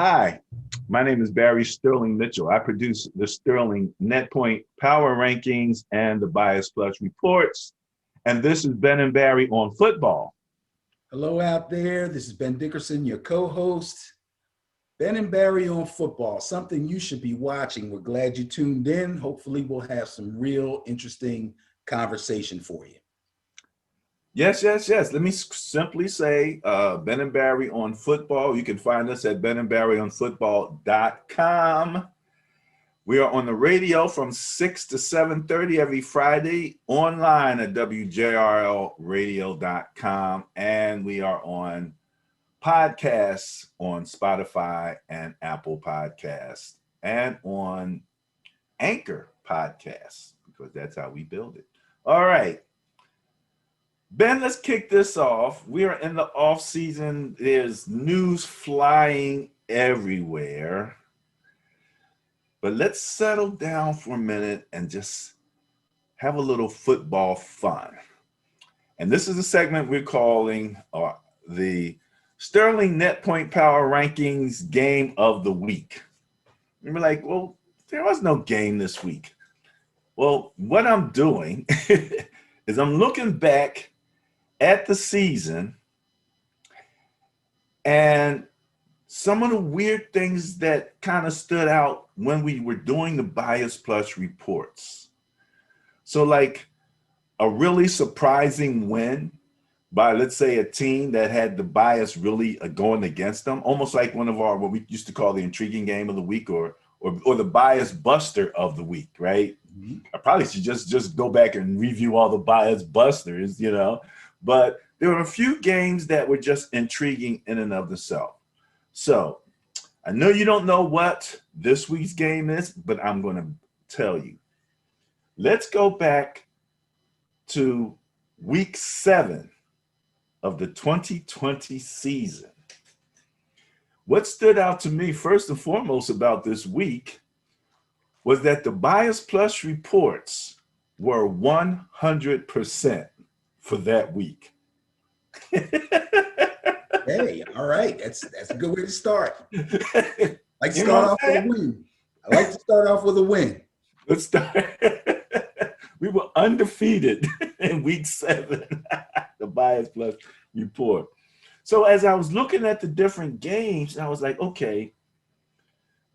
Hi, my name is Barry Sterling Mitchell. I produce the Sterling Net Point Power Rankings and the Bias Plus Reports. And this is Ben and Barry on football. Hello out there. This is Ben Dickerson, your co-host. Ben and Barry on football, something you should be watching. We're glad you tuned in. Hopefully we'll have some real interesting conversation for you. Yes. Let me simply say Ben and Barry on football. You can find us at benandbarryonfootball.com. We are on the radio from 6 to 7:30 every Friday, online at WJRLradio.com, and we are on podcasts on Spotify and Apple Podcasts and on Anchor Podcasts, because that's how we build it. All right. Ben, let's kick this off. We are in the off season. There's news flying everywhere. But let's settle down for a minute and just have a little football fun. And this is a segment we're calling the Sterling Net Point Power Rankings Game of the Week. And we're like, well, there was no game this week. Well, what I'm doing is I'm looking back at the season and some of the weird things that kind of stood out when we were doing the Bias Plus reports. So like a really surprising win by, let's say, a team that had the bias really going against them, almost like one of our, what we used to call the intriguing game of the week or the bias buster of the week, right? Mm-hmm. I probably should just go back and review all the bias busters, but there were a few games that were just intriguing in and of themselves. So I know you don't know what this week's game is, but I'm going to tell you. Let's go back to week 7 of the 2020 season. What stood out to me first and foremost about this week was that the Bias Plus reports were 100% for that week. Hey, all right. That's a good way to start. Like to start off with a win. I like to start off with a win. Let's start. We were undefeated in week 7, the Bias Plus report. So as I was looking at the different games, I was like, okay,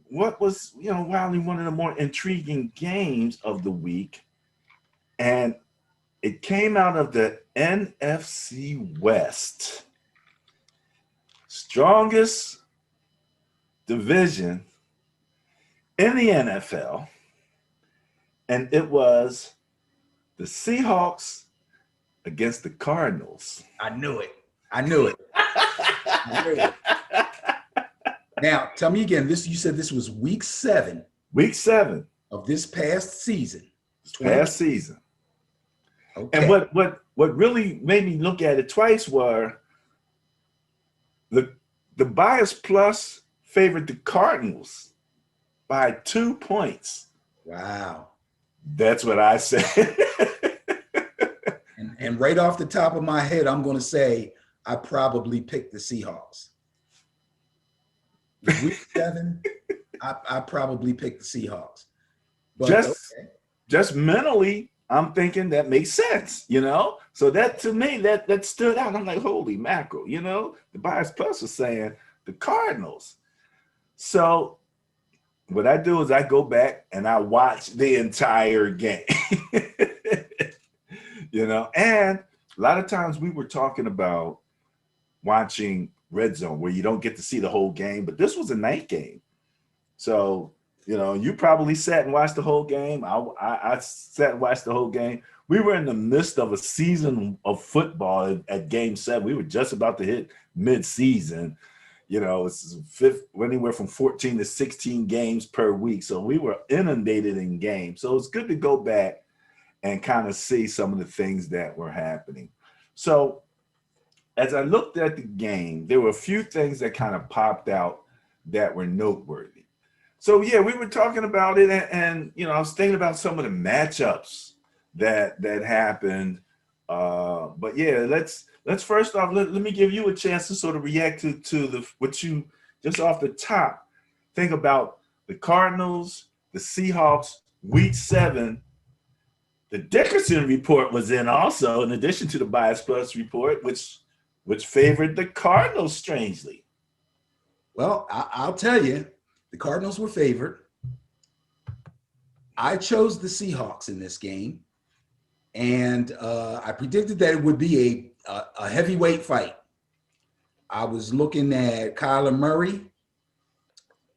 what was, probably one of the more intriguing games of the week? And it came out of the NFC West. Strongest division in the NFL, and it was the Seahawks against the Cardinals. I knew it. I knew it. Now, tell me again, you said this was week 7. Week 7 of this past season. Past season. Okay. And what really made me look at it twice were the Bias Plus favored the Cardinals by 2 points. Wow. That's what I said. and right off the top of my head, I'm going to say I probably picked the Seahawks. Week 7, I probably picked the Seahawks. But just mentally, I'm thinking that makes sense, So that, to me, that stood out. I'm like, holy mackerel, The Bias Plus was saying the Cardinals. So what I do is I go back and I watch the entire game, And a lot of times we were talking about watching Red Zone where you don't get to see the whole game, but this was a night game. So you probably sat and watched the whole game. I sat and watched the whole game. We were in the midst of a season of football at Game 7. We were just about to hit mid-season. It's anywhere from 14 to 16 games per week. So we were inundated in games. So it's good to go back and kind of see some of the things that were happening. So as I looked at the game, there were a few things that kind of popped out that were noteworthy. So yeah, we were talking about it, and I was thinking about some of the matchups that happened. But yeah, let's first off let me give you a chance to sort of react to what you just off the top, think about the Cardinals, the Seahawks, week 7. The Dickerson report was in also, in addition to the Bias Plus report, which favored the Cardinals strangely. Well, I'll tell you, the Cardinals were favored. I chose the Seahawks in this game, and I predicted that it would be a heavyweight fight. I was looking at Kyler Murray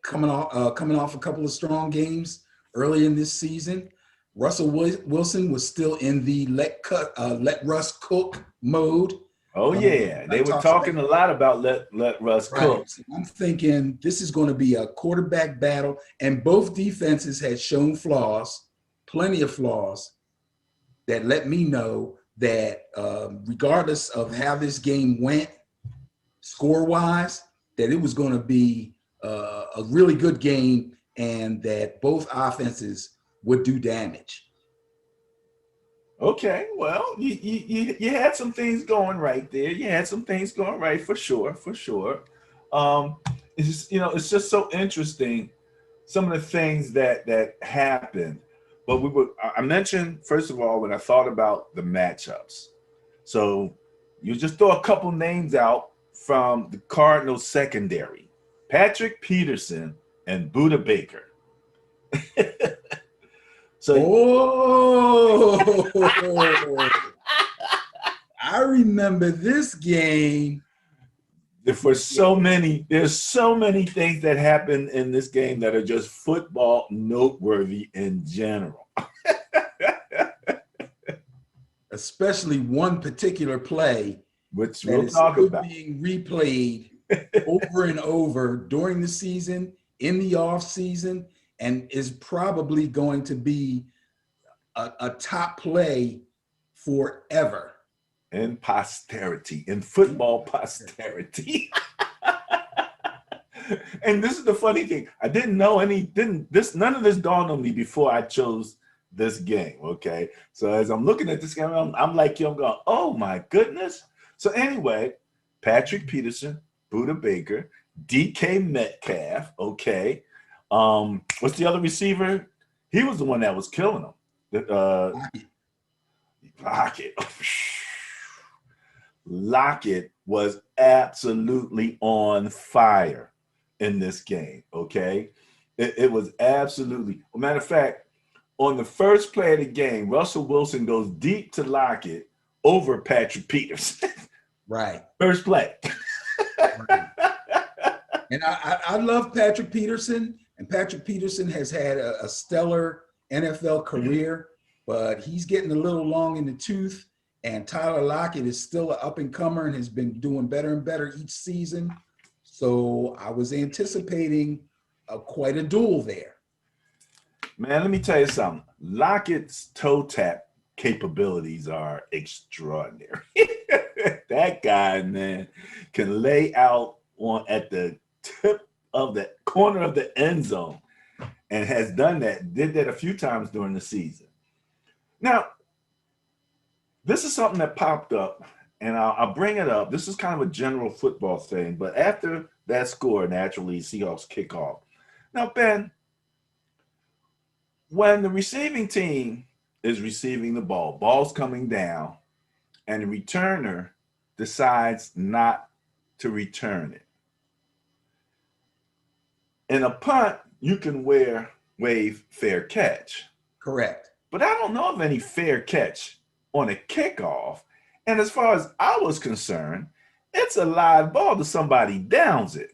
coming off a couple of strong games early in this season. Russell Wilson was still in the let Russ cook mode. Oh yeah, they were talking a lot about let Russ cook. Right. So I'm thinking this is going to be a quarterback battle, and both defenses had shown flaws, plenty of flaws, that let me know that regardless of how this game went, score-wise, that it was going to be a really good game, and that both offenses would do damage. Okay, well, you had some things going right there. You had some things going right for sure. It's just, it's just so interesting, some of the things that happened. But I mentioned, first of all, when I thought about the matchups. So you just throw a couple names out from the Cardinals secondary: Patrick Peterson and Budda Baker. I remember this game. There's so many things that happen in this game that are just football noteworthy in general. Especially one particular play, which we'll talk about, being replayed over and over during the season, in the off season, and is probably going to be a top play forever. In posterity, in football posterity. And this is the funny thing. I didn't know none of this dawned on me before I chose this game. Okay. So as I'm looking at this game, I'm like, I'm going, oh my goodness. So anyway, Patrick Peterson, Budda Baker, DK Metcalf. Okay. What's the other receiver? He was the one that was killing him. Lockett was absolutely on fire in this game. Okay. It was absolutely, matter of fact, on the first play of the game, Russell Wilson goes deep to Lockett over Patrick Peterson. Right. First play. Right. And I love Patrick Peterson, and Patrick Peterson has had a stellar NFL career, but he's getting a little long in the tooth, and Tyler Lockett is still an up-and-comer and has been doing better and better each season. So I was anticipating quite a duel there. Man, let me tell you something. Lockett's toe tap capabilities are extraordinary. That guy, man, can lay out at the tip of the corner of the end zone, and has done that, did that a few times during the season. Now, this is something that popped up, and I'll bring it up. This is kind of a general football thing, but after that score, naturally, Seahawks kick off. Now, Ben, when the receiving team is receiving the ball's coming down, and the returner decides not to return it. In a punt, you can wave fair catch. Correct. But I don't know of any fair catch on a kickoff. And as far as I was concerned, it's a live ball till somebody downs it.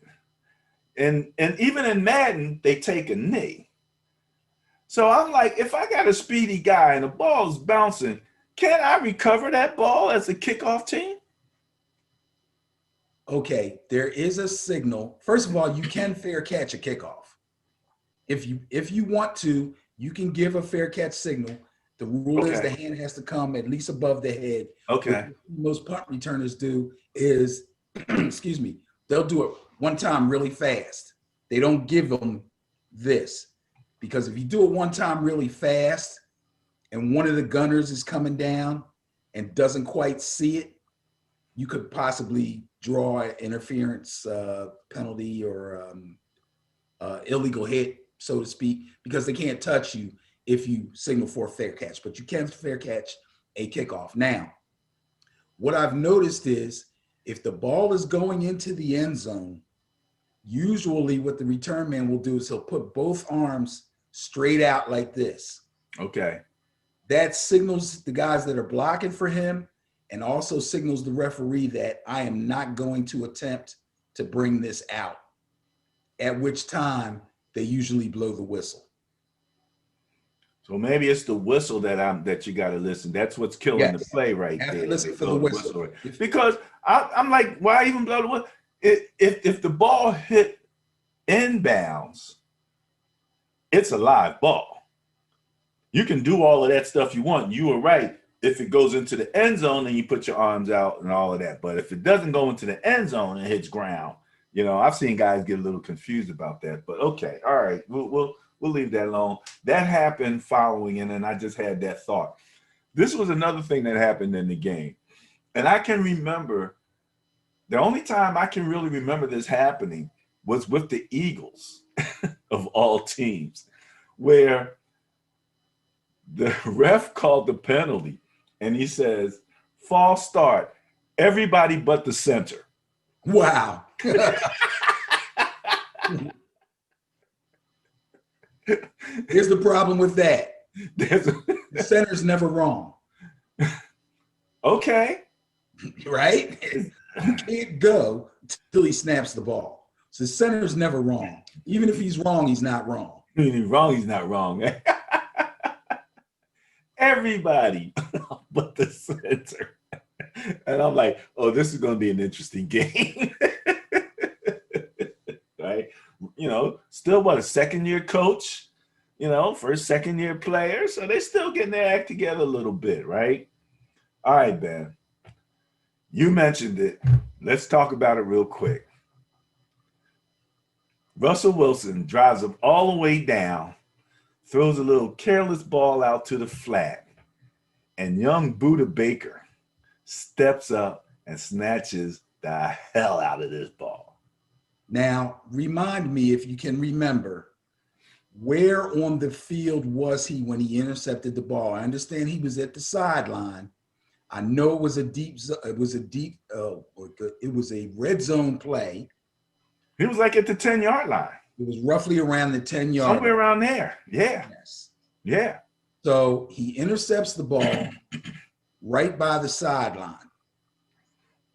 And even in Madden, they take a knee. So I'm like, if I got a speedy guy and the ball's bouncing, can I recover that ball as a kickoff team? Okay, there is a signal. First of all, you can fair catch a kickoff. If you want to, you can give a fair catch signal. The rule is the hand has to come at least above the head. Okay. What most punt returners do is, excuse me, they'll do it one time really fast. They don't give them this, because if you do it one time really fast and one of the gunners is coming down and doesn't quite see it, you could possibly draw an interference penalty or illegal hit, so to speak, because they can't touch you if you signal for a fair catch, but you can fair catch a kickoff. Now, what I've noticed is if the ball is going into the end zone, usually what the return man will do is he'll put both arms straight out like this. Okay. That signals the guys that are blocking for him and also signals the referee that I am not going to attempt to bring this out, at which time they usually blow the whistle. So maybe it's the whistle that you got to listen. That's what's killing the play right there. there. Listen for the whistle. Because I'm like, why even blow the whistle? If the ball hit inbounds, it's a live ball. You can do all of that stuff you want. You were right. If it goes into the end zone, then you put your arms out and all of that. But if it doesn't go into the end zone and hits ground, I've seen guys get a little confused about that. But okay, all right, we'll leave that alone. That happened following, and then I just had that thought. This was another thing that happened in the game. And I can remember, the only time I can really remember this happening was with the Eagles of all teams, where the ref called the penalty and he says, false start, everybody but the center. Wow. Here's the problem with that. The center's never wrong. Okay. Right? You can't go till he snaps the ball. So the center's never wrong. Even if he's wrong, he's not wrong. He's wrong, he's not wrong. Everybody but the center. And I'm like, oh, this is going to be an interesting game. Right? Still a second-year coach, first second-year player. So they're still getting their act together a little bit, right? All right, Ben. You mentioned it. Let's talk about it real quick. Russell Wilson drives him all the way down, throws a little careless ball out to the flat, and young Buda Baker steps up and snatches the hell out of this ball. Now, remind me, if you can remember, where on the field was he when he intercepted the ball? I understand he was at the sideline. I know it was a red zone play. He was like at the 10-yard line. It was roughly around the 10-yard somewhere around there. Yeah. Yes. Yeah. So he intercepts the ball right by the sideline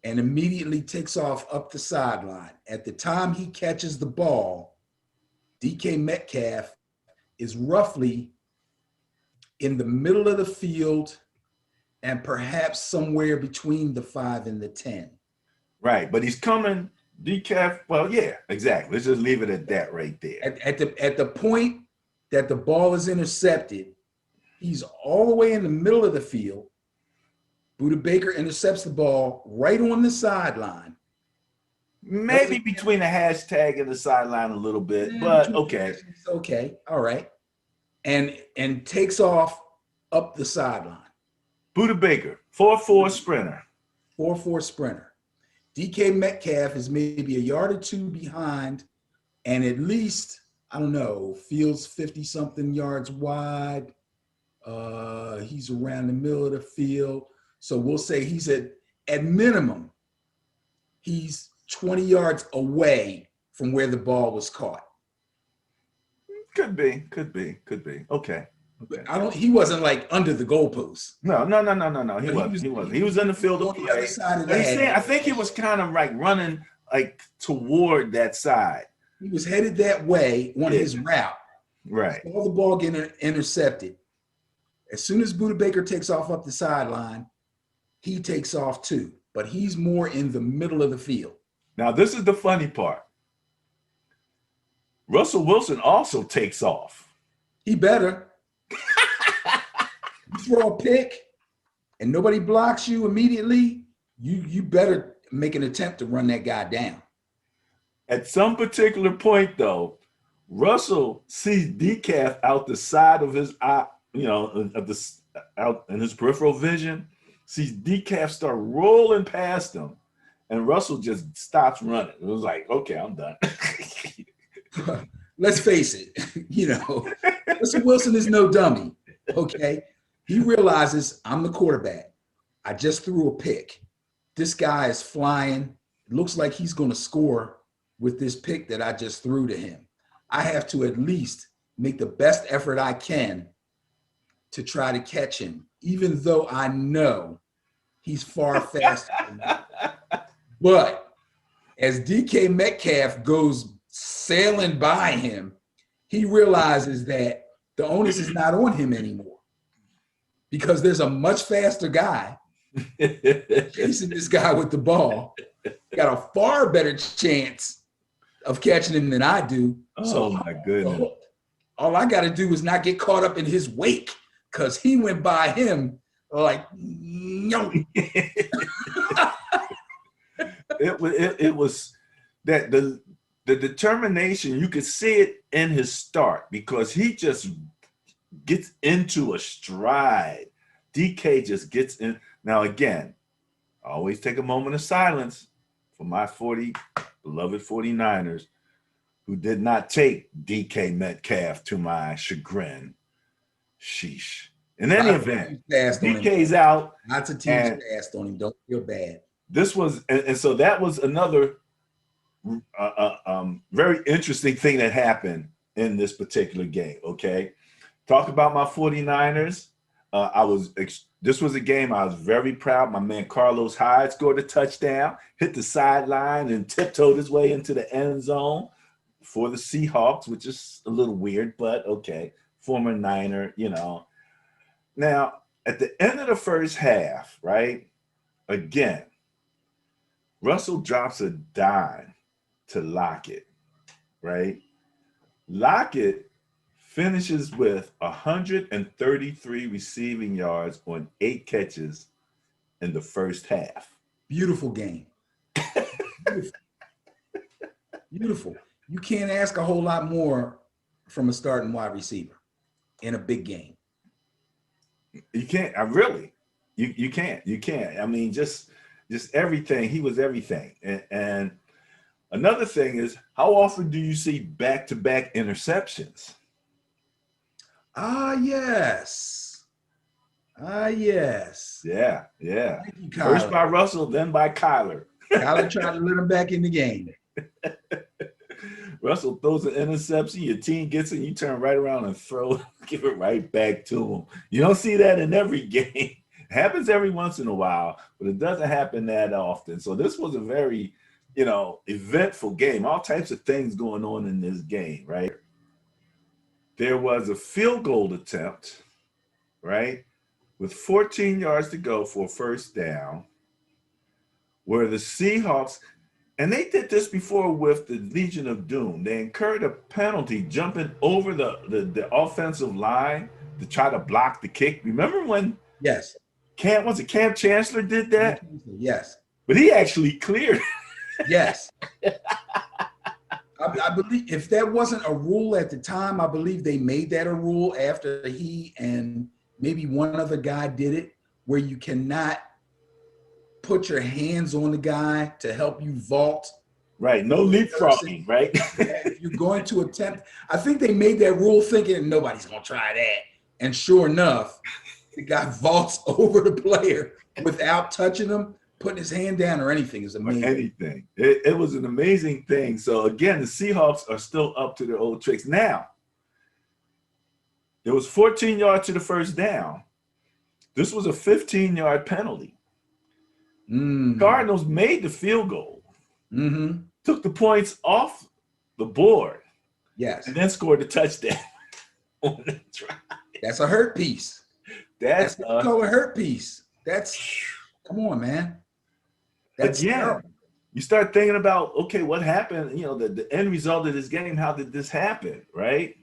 and immediately takes off up the sideline. At the time he catches the ball, DK Metcalf is roughly in the middle of the field and perhaps somewhere between the 5 and the 10. Right, but he's coming, DK, well, yeah, exactly. Let's just leave it at that right there. At the point that the ball is intercepted, he's all the way in the middle of the field. Buda Baker intercepts the ball right on the sideline. Maybe between the hashtag and the sideline a little bit, but okay. Okay, all right. And takes off up the sideline. Buda Baker, 4.4 sprinter. 4.4 sprinter. DK Metcalf is maybe a yard or two behind and at least, I don't know, field's 50-something yards wide. He's around the middle of the field. So we'll say he's at minimum, he's 20 yards away from where the ball was caught. Could be. Okay. He wasn't like under the goalpost. No. He was in the field of play. I think he was kind of like running like toward that side. He was headed that way on his route. Right. Saw the ball get intercepted. As soon as Buda Baker takes off up the sideline, he takes off too. But he's more in the middle of the field. Now, this is the funny part. Russell Wilson also takes off. He better. You throw a pick and nobody blocks you immediately, you better make an attempt to run that guy down. At some particular point, though, Russell sees decaf out the side of his eye, out in his peripheral vision. See decaf start rolling past him, and Russell just stops running. It was like, okay, I'm done. Let's face it, Russell Wilson is no dummy. Okay. He realizes I'm the quarterback. I just threw a pick. This guy is flying. It looks like he's going to score with this pick that I just threw to him. I have to at least make the best effort I can to try to catch him, even though I know he's far faster than me. But as DK Metcalf goes sailing by him, he realizes that the onus is not on him anymore because there's a much faster guy chasing this guy with the ball. Got a far better chance of catching him than I do. Oh, my goodness. All I got to do is not get caught up in his wake because he went by him like, no. It was that the determination, you could see it in his start because he just gets into a stride. DK just gets in. Now, again, I always take a moment of silence for my beloved 49ers who did not take DK Metcalf to my chagrin. Sheesh. In any event, DK's out. Lots of teams passed on him. Don't feel bad. This was, and so that was another very interesting thing that happened in this particular game, okay? Talk about my 49ers. This was a game I was very proud. My man Carlos Hyde scored a touchdown, hit the sideline, and tiptoed his way into the end zone for the Seahawks, which is a little weird, but okay. Former Niner, Now, at the end of the first half, right, again, Russell drops a dime to Lockett, right? Lockett finishes with 133 receiving yards on 8 catches in the first half. Beautiful game. Beautiful. Beautiful. You can't ask a whole lot more from a starting wide receiver in a big game. You can't. You can't. I mean, just everything. He was everything. And another thing is, how often do you see back-to-back interceptions? Yes. Yes. Yeah. You, First by Russell, then by Kyler. Kyler tried to let him back in the game. Russell throws an interception, your team gets it, you turn right around and give it right back to him. You don't see that in every game. It happens every once in a while, but it doesn't happen that often. So this was a very, eventful game. All types of things going on in this game, right? There was a field goal attempt, right, with 14 yards to go for a first down, where the Seahawks, and they did this before with the Legion of Doom. They incurred a penalty jumping over the offensive line to try to block the kick. Remember when Yes. Camp Chancellor did that? Yes. But he actually cleared. Yes. I believe if that wasn't a rule at the time, I believe they made that a rule after he and maybe one other guy did it, where you cannot put your hands on the guy to help you vault. Right. No leapfrogging, right? If you're going to attempt, I think they made that rule thinking nobody's going to try that. And sure enough, the guy vaults over the player without touching him, putting his hand down or anything. Is amazing. Anything. It was an amazing thing. So again, the Seahawks are still up to their old tricks. Now, there was 14 yards to the first down. This was a 15-yard penalty. Cardinals made the field goal, took the points off the board, yes, and then scored the touchdown on the drive. That's a hurt piece. That's what you call a hurt piece. Come on, man. That's terrible. You start thinking about, okay, what happened? The end result of this game. How did this happen? Right.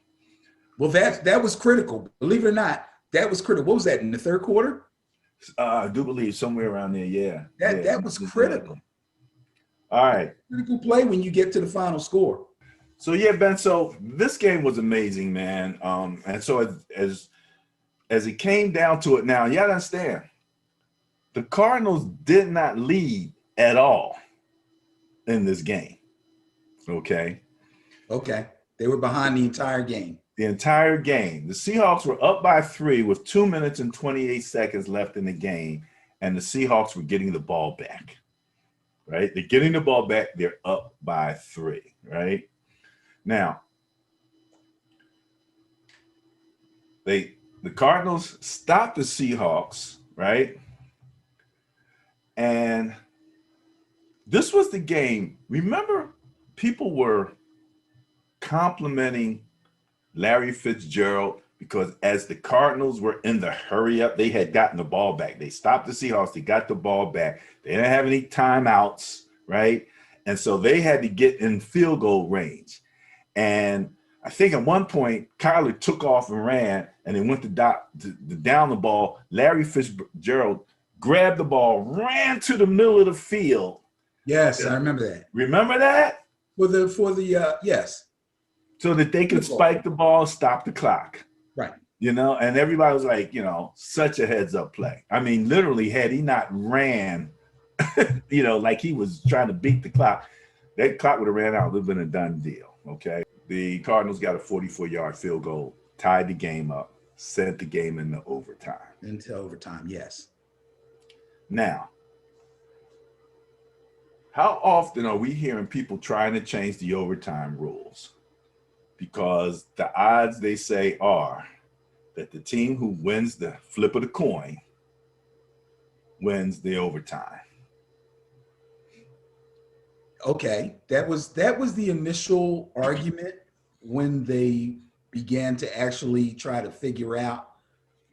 Well, that was critical. Believe it or not, that was critical. What was that in the third quarter? I do believe somewhere around there. Yeah. That was critical. All right. Critical play when you get to the final score. So yeah, Ben. So this game was amazing, man. And so as it came down to it, now you gotta understand, the Cardinals did not lead at all in this game. Okay. Okay. They were behind the entire game. The entire game. The Seahawks were up by 3 with 2 minutes and 28 seconds left in the game, and the Seahawks were getting the ball back. Right? They're getting the ball back. They're up by 3. Right? Now, the Cardinals stopped the Seahawks, right? And this was the game. Remember, people were complimenting Larry Fitzgerald because as the Cardinals were in the hurry up, they had gotten the ball back. They stopped the Seahawks. They got the ball back. They didn't have any timeouts, right? And so they had to get in field goal range. And I think at one point, Kyler took off and ran, and they went to down the ball. Larry Fitzgerald grabbed the ball, ran to the middle of the field. Yes, I remember that. Remember that? Yes. So that they could spike the ball, stop the clock. Right. You know, and everybody was like, you know, such a heads-up play. I mean, literally, had he not ran, you know, like he was trying to beat the clock, that clock would have ran out. It would have been a done deal, okay? The Cardinals got a 44-yard field goal, tied the game up, sent the game into overtime. Into overtime, yes. Now, how often are we hearing people trying to change the overtime rules? Because the odds, they say, are that the team who wins the flip of the coin wins the overtime. Okay, that was the initial argument when they began to actually try to figure out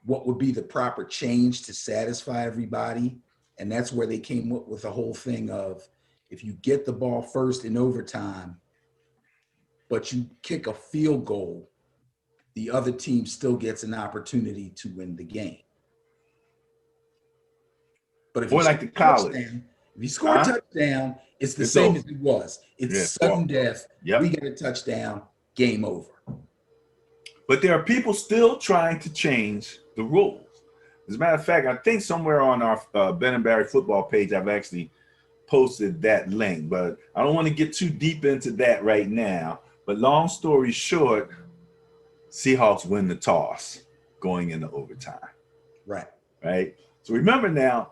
what would be the proper change to satisfy everybody. And that's where they came up with the whole thing of, if you get the ball first in overtime, but you kick a field goal, the other team still gets an opportunity to win the game. But if you like the college, if you score a touchdown, it's the same as it was. It's sudden death. Yep. We get a touchdown, game over. But there are people still trying to change the rules. As a matter of fact, I think somewhere on our Ben and Barry football page, I've actually posted that link, but I don't want to get too deep into that right now. But long story short, Seahawks win the toss going into overtime. Right. Right. So remember now,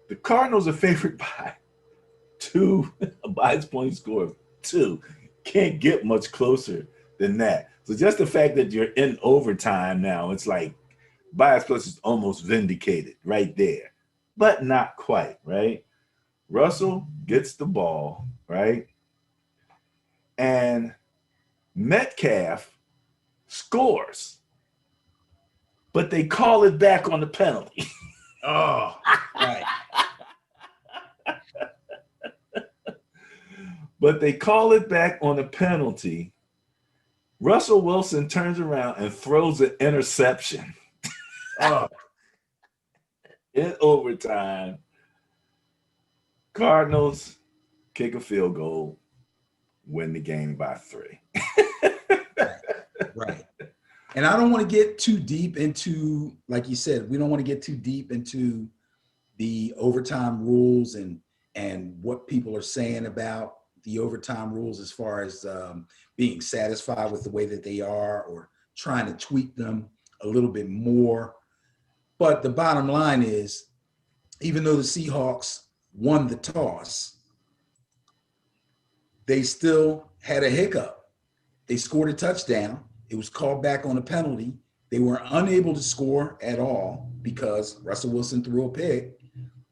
the Cardinals are favored by 2, a bias point score of 2. Can't get much closer than that. So just the fact that you're in overtime now, it's like bias plus is almost vindicated right there, but not quite, right? Russell gets the ball, right? And Metcalf scores, but they call it back on the penalty. Oh, right. But they call it back on a penalty. Russell Wilson turns around and throws an interception. Oh. In overtime. Cardinals kick a field goal, win the game by 3. Right. And I don't want to get too deep into, like you said, we don't want to get too deep into the overtime rules and what people are saying about the overtime rules as far as being satisfied with the way that they are or trying to tweak them a little bit more. But the bottom line is, even though the Seahawks won the toss, they still had a hiccup. They scored a touchdown. It was called back on a penalty. They were unable to score at all because Russell Wilson threw a pick.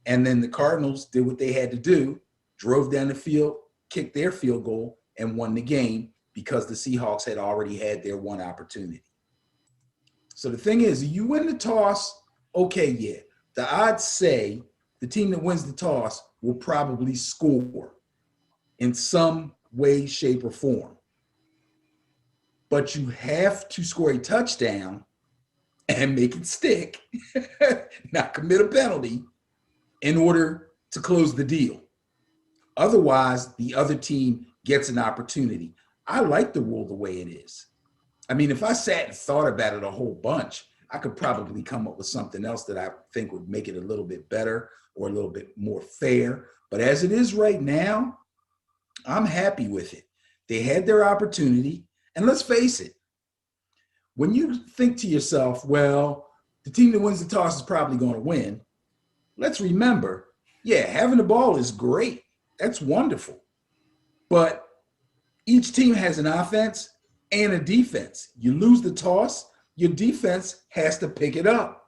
And then the Cardinals did what they had to do, drove down the field, kicked their field goal, and won the game because the Seahawks had already had their one opportunity. So the thing is, you win the toss, okay, yeah. The odds say the team that wins the toss will probably score in some way, shape, or form. But you have to score a touchdown and make it stick, not commit a penalty, in order to close the deal. Otherwise, the other team gets an opportunity. I like the rule the way it is. I mean, if I sat and thought about it a whole bunch, I could probably come up with something else that I think would make it a little bit better or a little bit more fair. But as it is right now, I'm happy with it. They had their opportunity. And let's face it, when you think to yourself, well, the team that wins the toss is probably going to win, let's remember, yeah, having the ball is great. That's wonderful. But each team has an offense and a defense. You lose the toss, your defense has to pick it up.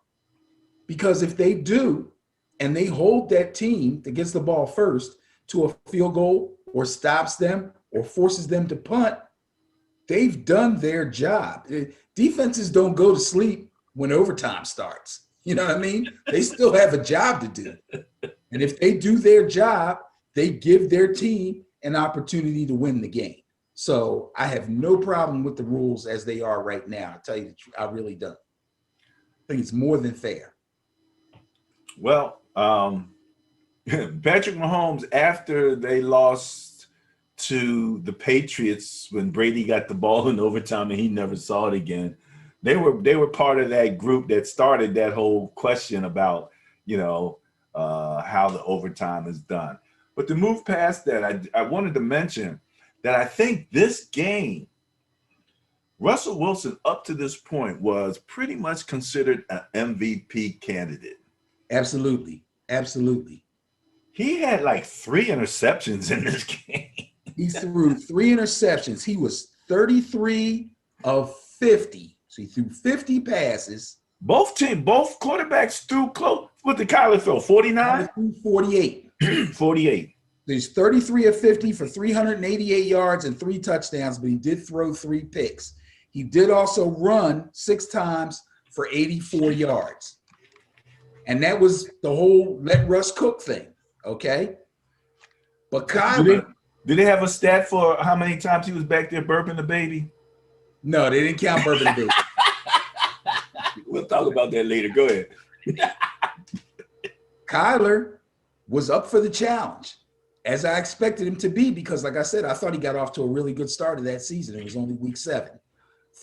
Because if they do, and they hold that team that gets the ball first to a field goal or stops them or forces them to punt, they've done their job. Defenses don't go to sleep when overtime starts. You know what I mean? They still have a job to do. And if they do their job, they give their team an opportunity to win the game. So I have no problem with the rules as they are right now. I tell you the truth, I really don't. I think it's more than fair. Well, Patrick Mahomes, after they lost to the Patriots when Brady got the ball in overtime and he never saw it again, they were part of that group that started that whole question about, how the overtime is done. But to move past that, I wanted to mention that I think this game, Russell Wilson up to this point was pretty much considered an MVP candidate. Absolutely. Absolutely. He had like 3 interceptions in this game. He threw 3 interceptions. He was 33 of 50. So he threw 50 passes. Both quarterbacks threw close. What did Kyler throw? 49? 48. 48. He's 33 of 50 for 388 yards and 3 touchdowns, but he did throw 3 picks. He did also run 6 times for 84 yards. And that was the whole let Russ cook thing, okay? But Kyler... Did they have a stat for how many times he was back there burping the baby? No, they didn't count burping the baby. We'll talk about that later. Go ahead. Kyler was up for the challenge, as I expected him to be, because like I said, I thought he got off to a really good start of that season. It was only week 7.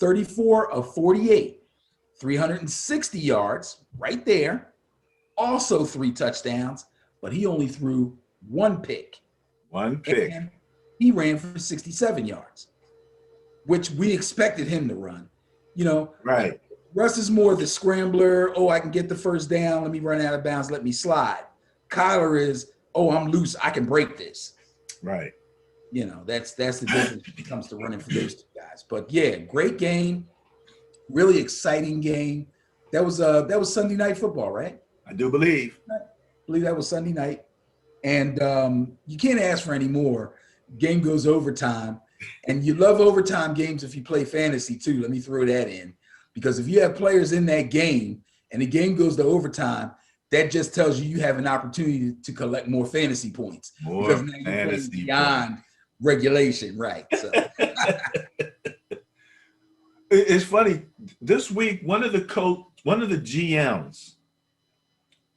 34 of 48, 360 yards right there. Also 3 touchdowns, but he only threw 1 pick. 1 pick. And he ran for 67 yards, which we expected him to run. Right. Russ is more the scrambler. Oh, I can get the first down. Let me run out of bounds. Let me slide. Kyler is, oh, I'm loose. I can break this. Right. That's the difference when it comes to running for those 2 guys. But yeah, great game. Really exciting game. That was Sunday Night Football, right? I do believe. I believe that was Sunday night. And you can't ask for any more. Game goes overtime. And you love overtime games if you play fantasy too. Let me throw that in. Because if you have players in that game and the game goes to overtime, that just tells you have an opportunity to collect more fantasy points. More because now you're playing beyond regulation, right? So. It's funny. This week, one of the GMs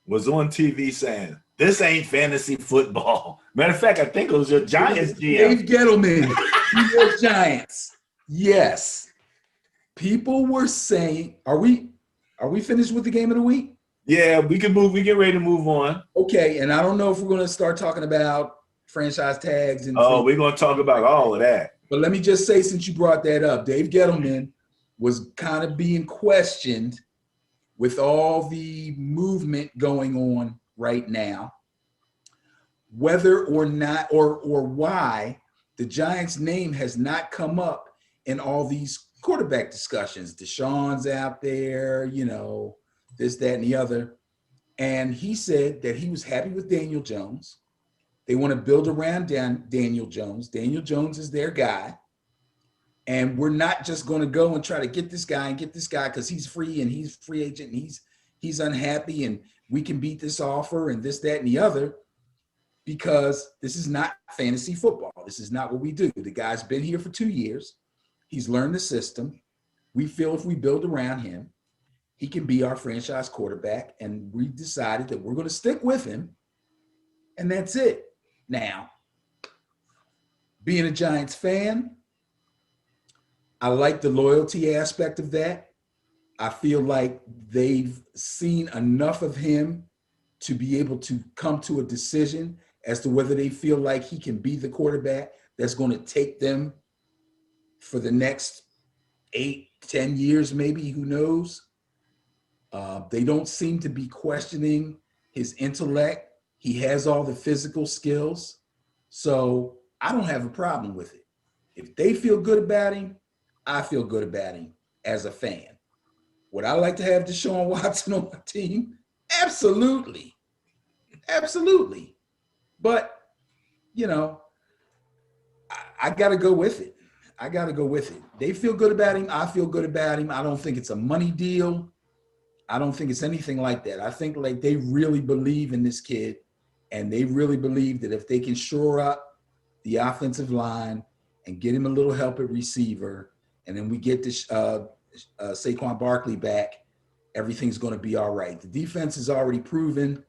was on TV saying, "This ain't fantasy football." Matter of fact, I think it was your Giants GM. Dave Gettleman, New York Giants. Yes. People were saying, are we finished with the game of the week? Yeah, we get ready to move on. Okay, and I don't know if we're going to start talking about franchise tags and we're going to talk about all of that. But let me just say, since you brought that up, Dave Gettleman was kind of being questioned with all the movement going on right now, whether or not or why the Giants' name has not come up in all these quarterback discussions. Deshaun's out there, this, that, and the other. And he said that he was happy with Daniel Jones. They want to build around Daniel Jones. Daniel Jones is their guy. And we're not just going to go and try to get this guy because he's free and he's free agent and he's unhappy and we can beat this offer and this, that, and the other, because this is not fantasy football. This is not what we do. The guy's been here for 2 years. He's learned the system. We feel if we build around him, he can be our franchise quarterback. And we decided that we're going to stick with him. And that's it. Now, being a Giants fan, I like the loyalty aspect of that. I feel like they've seen enough of him to be able to come to a decision as to whether they feel like he can be the quarterback that's going to take them for the next 8, 10 years, maybe, who knows? They don't seem to be questioning his intellect. He has all the physical skills. So I don't have a problem with it. If they feel good about him, I feel good about him as a fan. Would I like to have Deshaun Watson on my team? Absolutely. Absolutely. But, you know, I got to go with it. I got to go with it. They feel good about him. I feel good about him. I don't think it's a money deal. I don't think it's anything like that. I think like they really believe in this kid, and they really believe that if they can shore up the offensive line and get him a little help at receiver, and then we get this Saquon Barkley back, everything's going to be all right. The defense is already proven.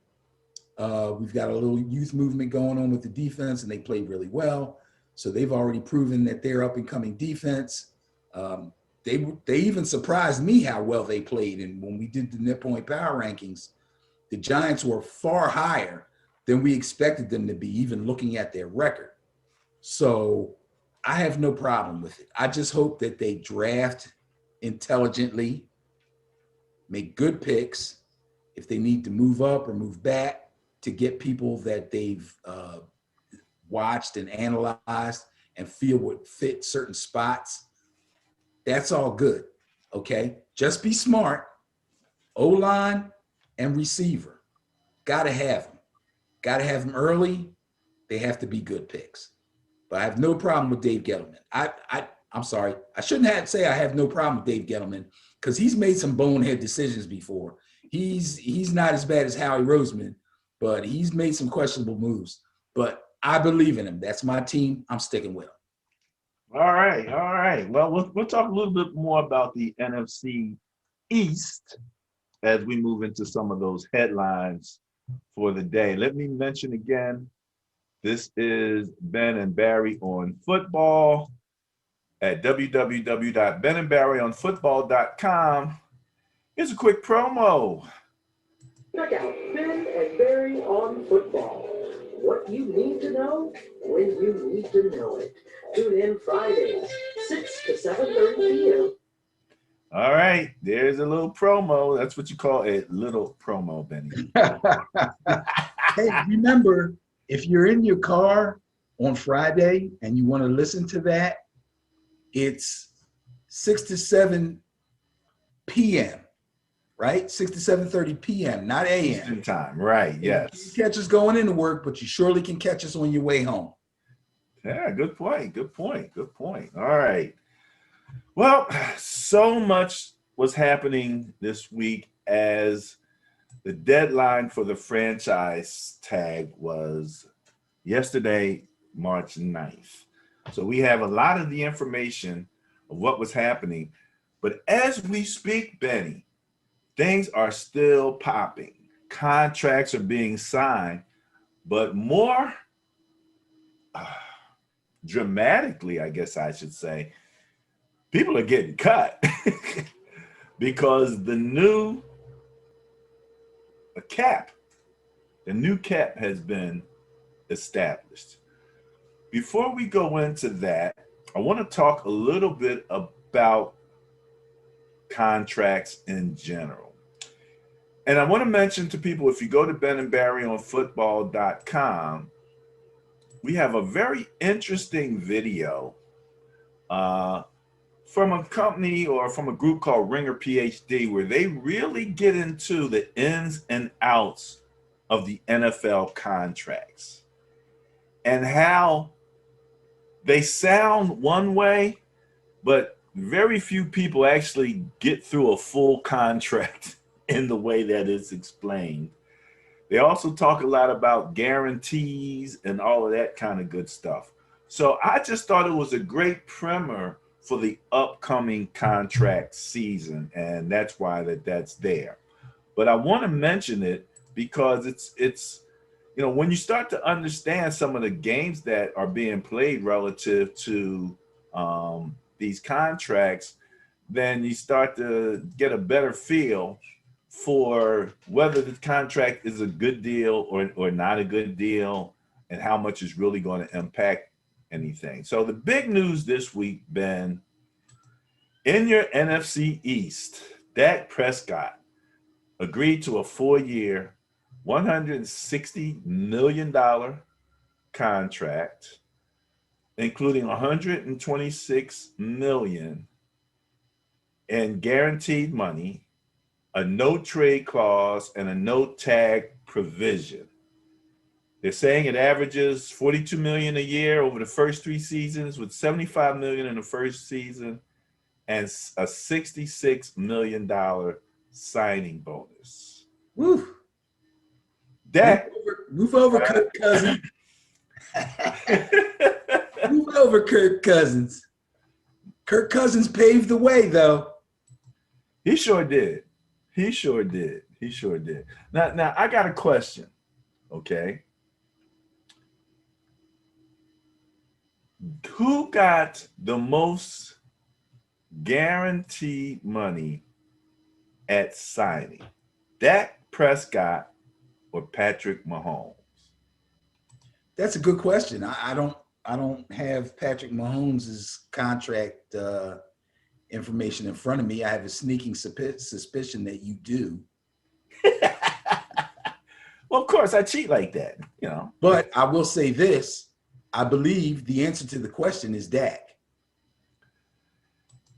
We've got a little youth movement going on with the defense, and they played really well. So they've already proven that they're up and coming defense. They even surprised me how well they played. And when we did the Net Point Power Rankings, the Giants were far higher than we expected them to be, even looking at their record. So I have no problem with it. I just hope that they draft intelligently, make good picks. If they need to move up or move back to get people that they've watched and analyzed and feel would fit certain spots, that's all good, okay? Just be smart. O-line and receiver, gotta have them. Gotta have them early. They have to be good picks. But I have no problem with Dave Gettleman. I'm sorry. I shouldn't say I have no problem with Dave Gettleman, because he's made some bonehead decisions before. He's not as bad as Howie Roseman, but he's made some questionable moves. But I believe in him. That's my team. I'm sticking with him. All right, all right. Well, we'll talk a little bit more about the NFC East as we move into some of those headlines for the day. Let me mention again, this is Ben and Barry on football at www.benandbarryonfootball.com. Here's a quick promo. Check out Ben and Barry on football. What you need to know when you need to know it. Tune in Fridays, 6 to 7:30 p.m. All right, there's a little promo. That's what you call a little promo, Benny. Hey, remember, if you're in your car on Friday and you want to listen to that, it's 6 to 7 p.m., right? 6 to 7:30 p.m., not a.m. Eastern time, right, yes. You catch us going into work, but you surely can catch us on your way home. Yeah, good point, good point, good point. All right. Well, so much was happening this week as the deadline for the franchise tag was yesterday, March 9th. So we have a lot of the information of what was happening. But as we speak, Benny, things are still popping. Contracts are being signed, but more dramatically, I guess I should say, people are getting cut because the new cap has been established. Before we go into that, I want to talk a little bit about contracts in general. And I want to mention to people, if you go to benandbarryonfootball.com, we have a very interesting video from a company or from a group called Ringer PhD, where they really get into the ins and outs of the NFL contracts and how they sound one way, but very few people actually get through a full contract in the way that it's explained. They also talk a lot about guarantees and all of that kind of good stuff. So I just thought it was a great primer for the upcoming contract season, and that's why that's there. But I want to mention it because it's you know, when you start to understand some of the games that are being played relative to these contracts, then you start to get a better feel for whether the contract is a good deal or not a good deal, and how much is really going to impact anything. So the big news this week, Ben, in your NFC East, Dak Prescott agreed to a 4-year, $160 million contract, including $126 million in guaranteed money, a no trade clause, and a no tag provision. They're saying it averages $42 million a year over the first 3 seasons, with $75 million in the first season and a $66 million signing bonus. Woo. Dak, Move over Kirk Cousins. Move over Kirk Cousins. Kirk Cousins paved the way, though. He sure did. He sure did. He sure did. Now I got a question. Okay. Who got the most guaranteed money at signing? Dak Prescott or Patrick Mahomes? That's a good question. I don't have Patrick Mahomes' contract information in front of me. I have a sneaking suspicion that you do. Well, of course, I cheat like that, you know. But I will say this. I believe the answer to the question is Dak.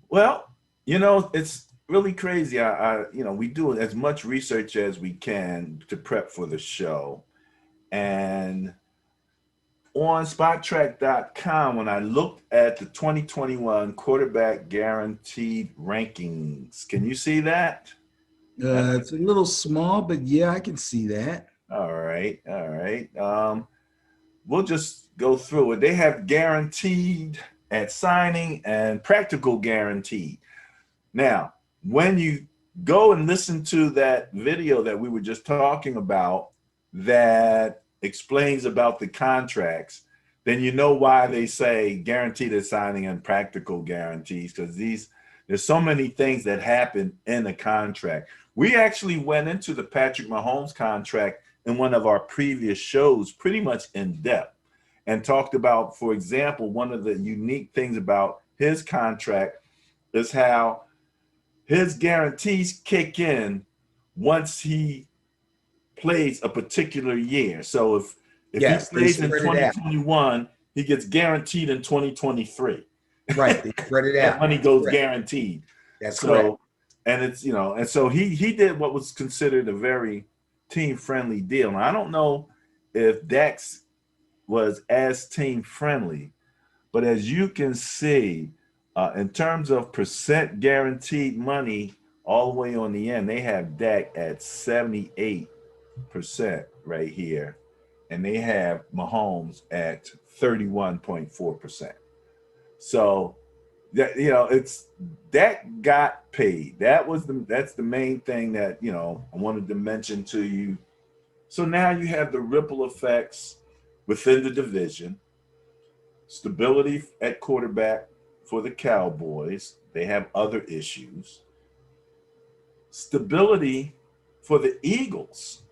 Well, you know, it's really crazy. We do as much research as we can to prep for the show. And on spottrack.com, when I looked at the 2021 quarterback guaranteed rankings, can you see that? It's a little small, but yeah, I can see that. All right. We'll just go through it. They have guaranteed at signing and practical guaranteed. Now, when you go and listen to that video that we were just talking about that explains about the contracts, then you know why they say guaranteed at signing and practical guarantees, because there's so many things that happen in a contract. We actually went into the Patrick Mahomes contract in one of our previous shows pretty much in depth and talked about, for example, one of the unique things about his contract is how his guarantees kick in once he plays a particular year. So if Yes, he plays in 2021, he gets guaranteed in 2023. Right, they spread it That out. money That's goes correct. guaranteed. That's so, correct. And it's, and so he did what was considered a very team-friendly deal. And I don't know if Dax was as team-friendly, but as you can see, in terms of percent guaranteed money all the way on the end, they have Dak at 78% right here, and they have Mahomes at 31.4%. So that, it's Dak got paid. That's the main thing that I wanted to mention to you. So now you have the ripple effects within the division. Stability at quarterback for the Cowboys. They have other issues. Stability for the Eagles.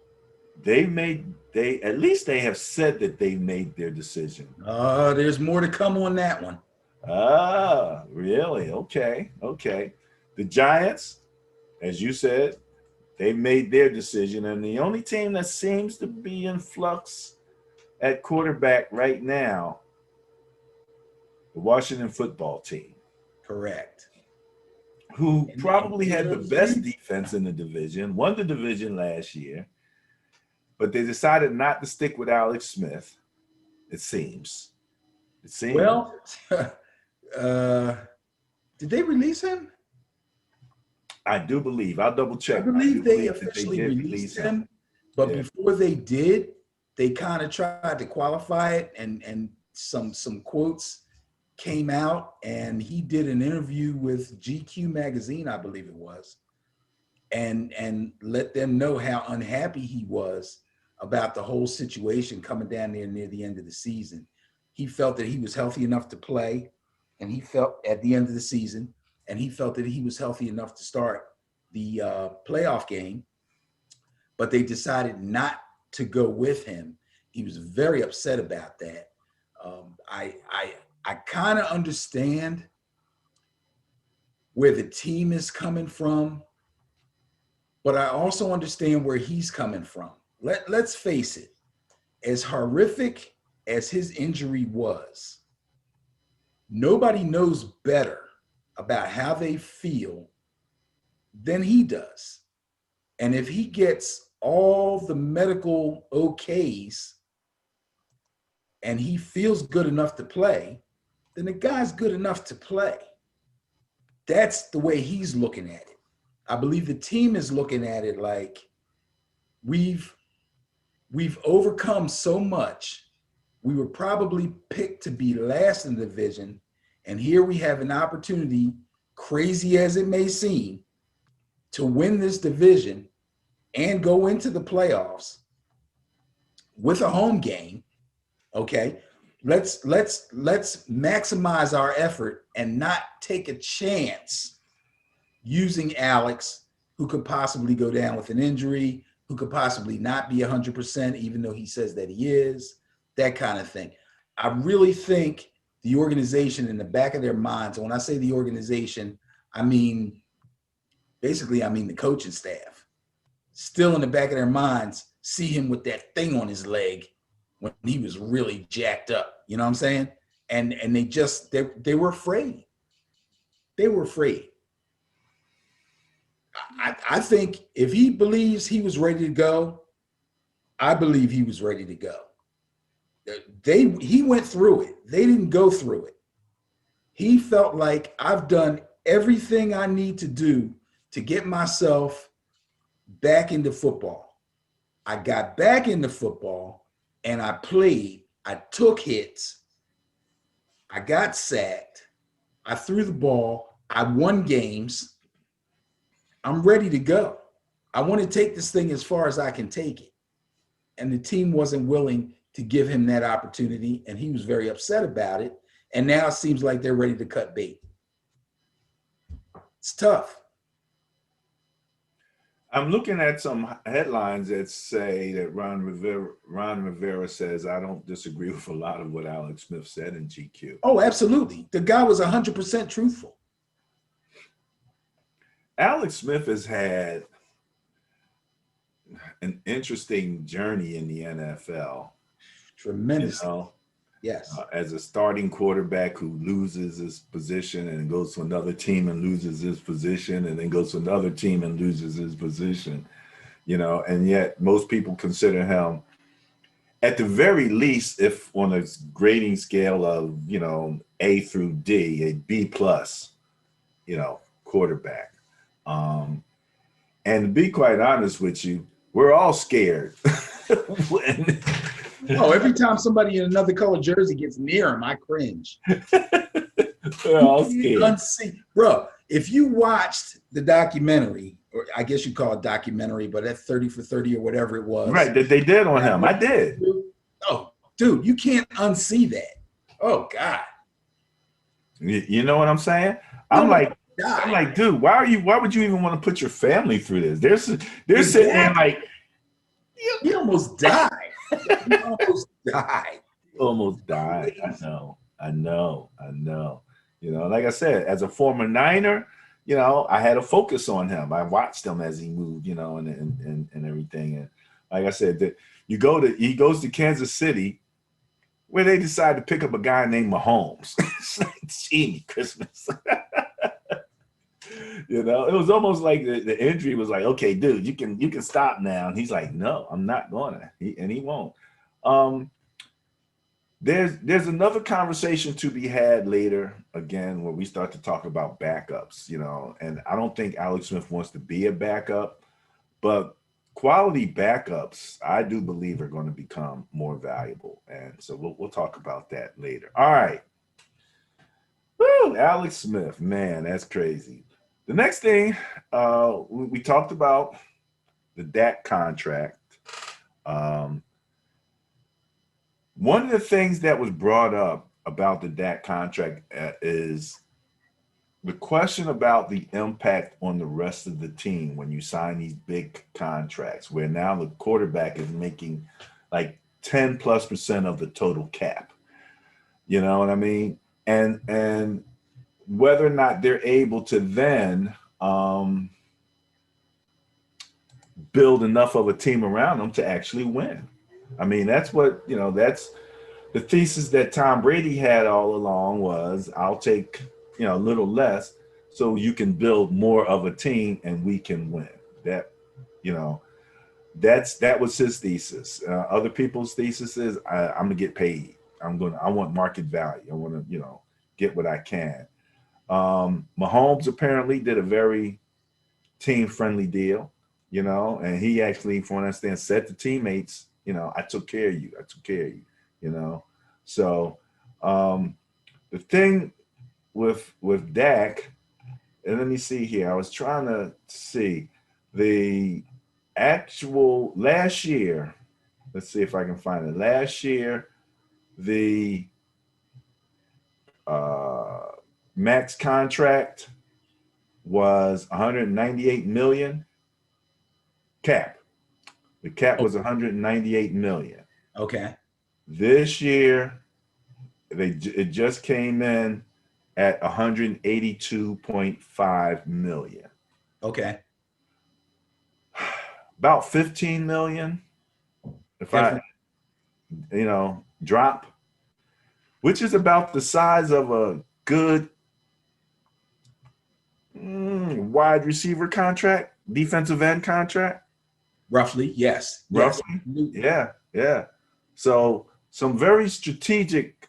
At least they have said that they made their decision. There's more to come on that one. Ah, really? Okay. The Giants, as you said, they made their decision. And the only team that seems to be in flux at quarterback right now, the Washington football team. Correct. Who probably had the best defense in the division, won the division last year, but they decided not to stick with Alex Smith, it seems. Well, did they release him? I do believe. I'll double check. I believe they officially released him, but before they did, they kind of tried to qualify it, and some quotes came out, and he did an interview with GQ magazine, I believe it was, and let them know how unhappy he was about the whole situation coming down there near the end of the season. He felt that he was healthy enough to play, and he felt at the end of the season, and he felt that he was healthy enough to start the playoff game, but they decided not to go with him. He was very upset about that. I kind of understand where the team is coming from, but I also understand where he's coming from. Let's face it, as horrific as his injury was, nobody knows better about how they feel than he does. And if he gets all the medical okays and he feels good enough to play, then the guy's good enough to play. That's the way he's looking at it. I believe the team is looking at it like we've overcome so much. We were probably picked to be last in the division, and here we have an opportunity, crazy as it may seem, to win this division and go into the playoffs with a home game. Okay, let's maximize our effort and not take a chance using Alex, who could possibly go down with an injury, who could possibly not be 100%, even though he says that he is, that kind of thing. I really think the organization, in the back of their minds, and when I say the organization, I mean the coaching staff, still in the back of their minds, see him with that thing on his leg when he was really jacked up. You know what I'm saying? And they were afraid. They were afraid. I think if he believes he was ready to go, I believe he was ready to go. He went through it. They didn't go through it. He felt like, I've done everything I need to do to get myself back into football. I got back into football and I played. I took hits. I got sacked. I threw the ball. I won games. I'm ready to go. I want to take this thing as far as I can take it. And the team wasn't willing to give him that opportunity, and he was very upset about it. And now it seems like they're ready to cut bait. It's tough. I'm looking at some headlines that say that Ron Rivera says, I don't disagree with a lot of what Alex Smith said in GQ. Oh, absolutely. The guy was 100% truthful. Alex Smith has had an interesting journey in the NFL. Tremendous. You know, yes. As a starting quarterback who loses his position and goes to another team and loses his position and then goes to another team and loses his position, you know, and yet most people consider him, at the very least, if on a grading scale of, you know, A through D, a B plus, you know, quarterback. And to be quite honest with you, we're all scared. Every time somebody in another color jersey gets near him, I cringe. We're all scared. Bro, if you watched the documentary, or I guess you call it documentary, but at 30 for 30 or whatever it was. Right, that they did on him. I did. Oh, dude, you can't unsee that. Oh, God. You know what I'm saying? I'm like, dude, why would you even want to put your family through this? They're sitting there like, you almost died. You almost died. Almost died. I know. You know, like I said, as a former Niner, you know, I had a focus on him. I watched him as he moved, you know, and everything. And like I said, he goes to Kansas City, where they decide to pick up a guy named Mahomes. It's like, gee, Christmas. You know, it was almost like the injury was like, okay, dude, you can stop now. And he's like, no, I'm not going to. He won't. There's another conversation to be had later, again, where we start to talk about backups, you know, and I don't think Alex Smith wants to be a backup, but quality backups, I do believe, are going to become more valuable. And so we'll talk about that later. All right. Woo, Alex Smith, man, that's crazy. The next thing, we talked about the Dak contract. One of the things that was brought up about the Dak contract is the question about the impact on the rest of the team when you sign these big contracts, where now the quarterback is making like 10+% of the total cap. You know what I mean? And whether or not they're able to then build enough of a team around them to actually win. I mean, that's what, that's the thesis that Tom Brady had all along was I'll take, a little less so you can build more of a team and we can win. That, that was his thesis. Other people's thesis is I'm gonna get paid. I want market value. I want to, get what I can. Mahomes apparently did a very team-friendly deal, and he actually, from what I understand, said to teammates, I took care of you. I took care of you, So the thing with Dak, and let me see here. I was trying to see the actual last year. Let's see if I can find it. Last year, the max contract was 198 million cap. The cap was 198 million. Okay. This year, it just came in at 182.5 million. Okay. About 15 million, if Different. I, drop, which is about the size of a good wide receiver contract, defensive end contract. Roughly, yes. Roughly, yes. yeah. So some very strategic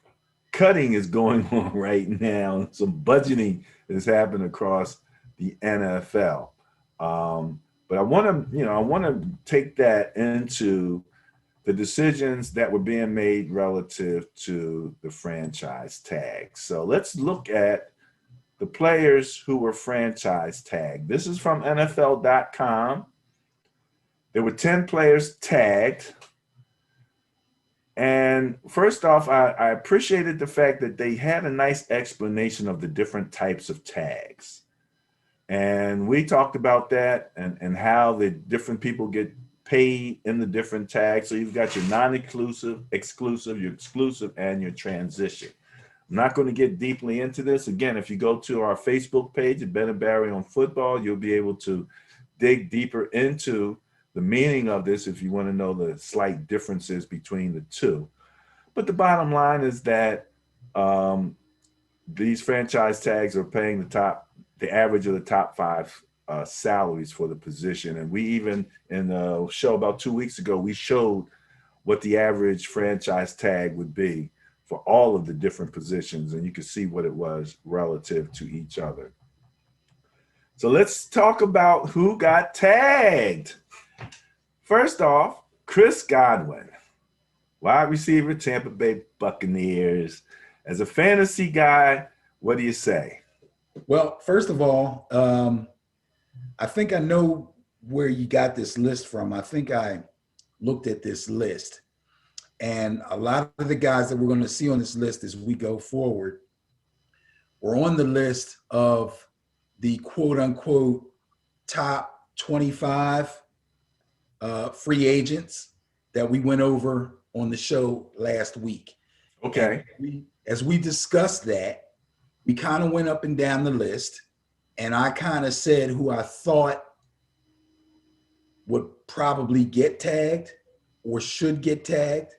cutting is going on right now. Some budgeting is happening across the NFL. But I want to take that into the decisions that were being made relative to the franchise tag. So let's look at the players who were franchise tagged. This is from NFL.com. There were 10 players tagged. And first off, I appreciated the fact that they had a nice explanation of the different types of tags. And we talked about that and how the different people get paid in the different tags. So you've got your non-exclusive, exclusive, your exclusive, and your transition. I'm not going to get deeply into this. Again, if you go to our Facebook page at Ben and Barry on Football, you'll be able to dig deeper into the meaning of this if you want to know the slight differences between the two. But the bottom line is that these franchise tags are paying the average of the top five salaries for the position. And we even, in the show about 2 weeks ago, we showed what the average franchise tag would be for all of the different positions. And you can see what it was relative to each other. So let's talk about who got tagged. First off, Chris Godwin, wide receiver, Tampa Bay Buccaneers. As a fantasy guy, what do you say? Well, first of all, I think I know where you got this list from. I think I looked at this list. And a lot of the guys that we're going to see on this list as we go forward were on the list of the quote unquote top 25 free agents that we went over on the show last week. Okay. As we discussed that, we kind of went up and down the list, and I kind of said who I thought would probably get tagged or should get tagged,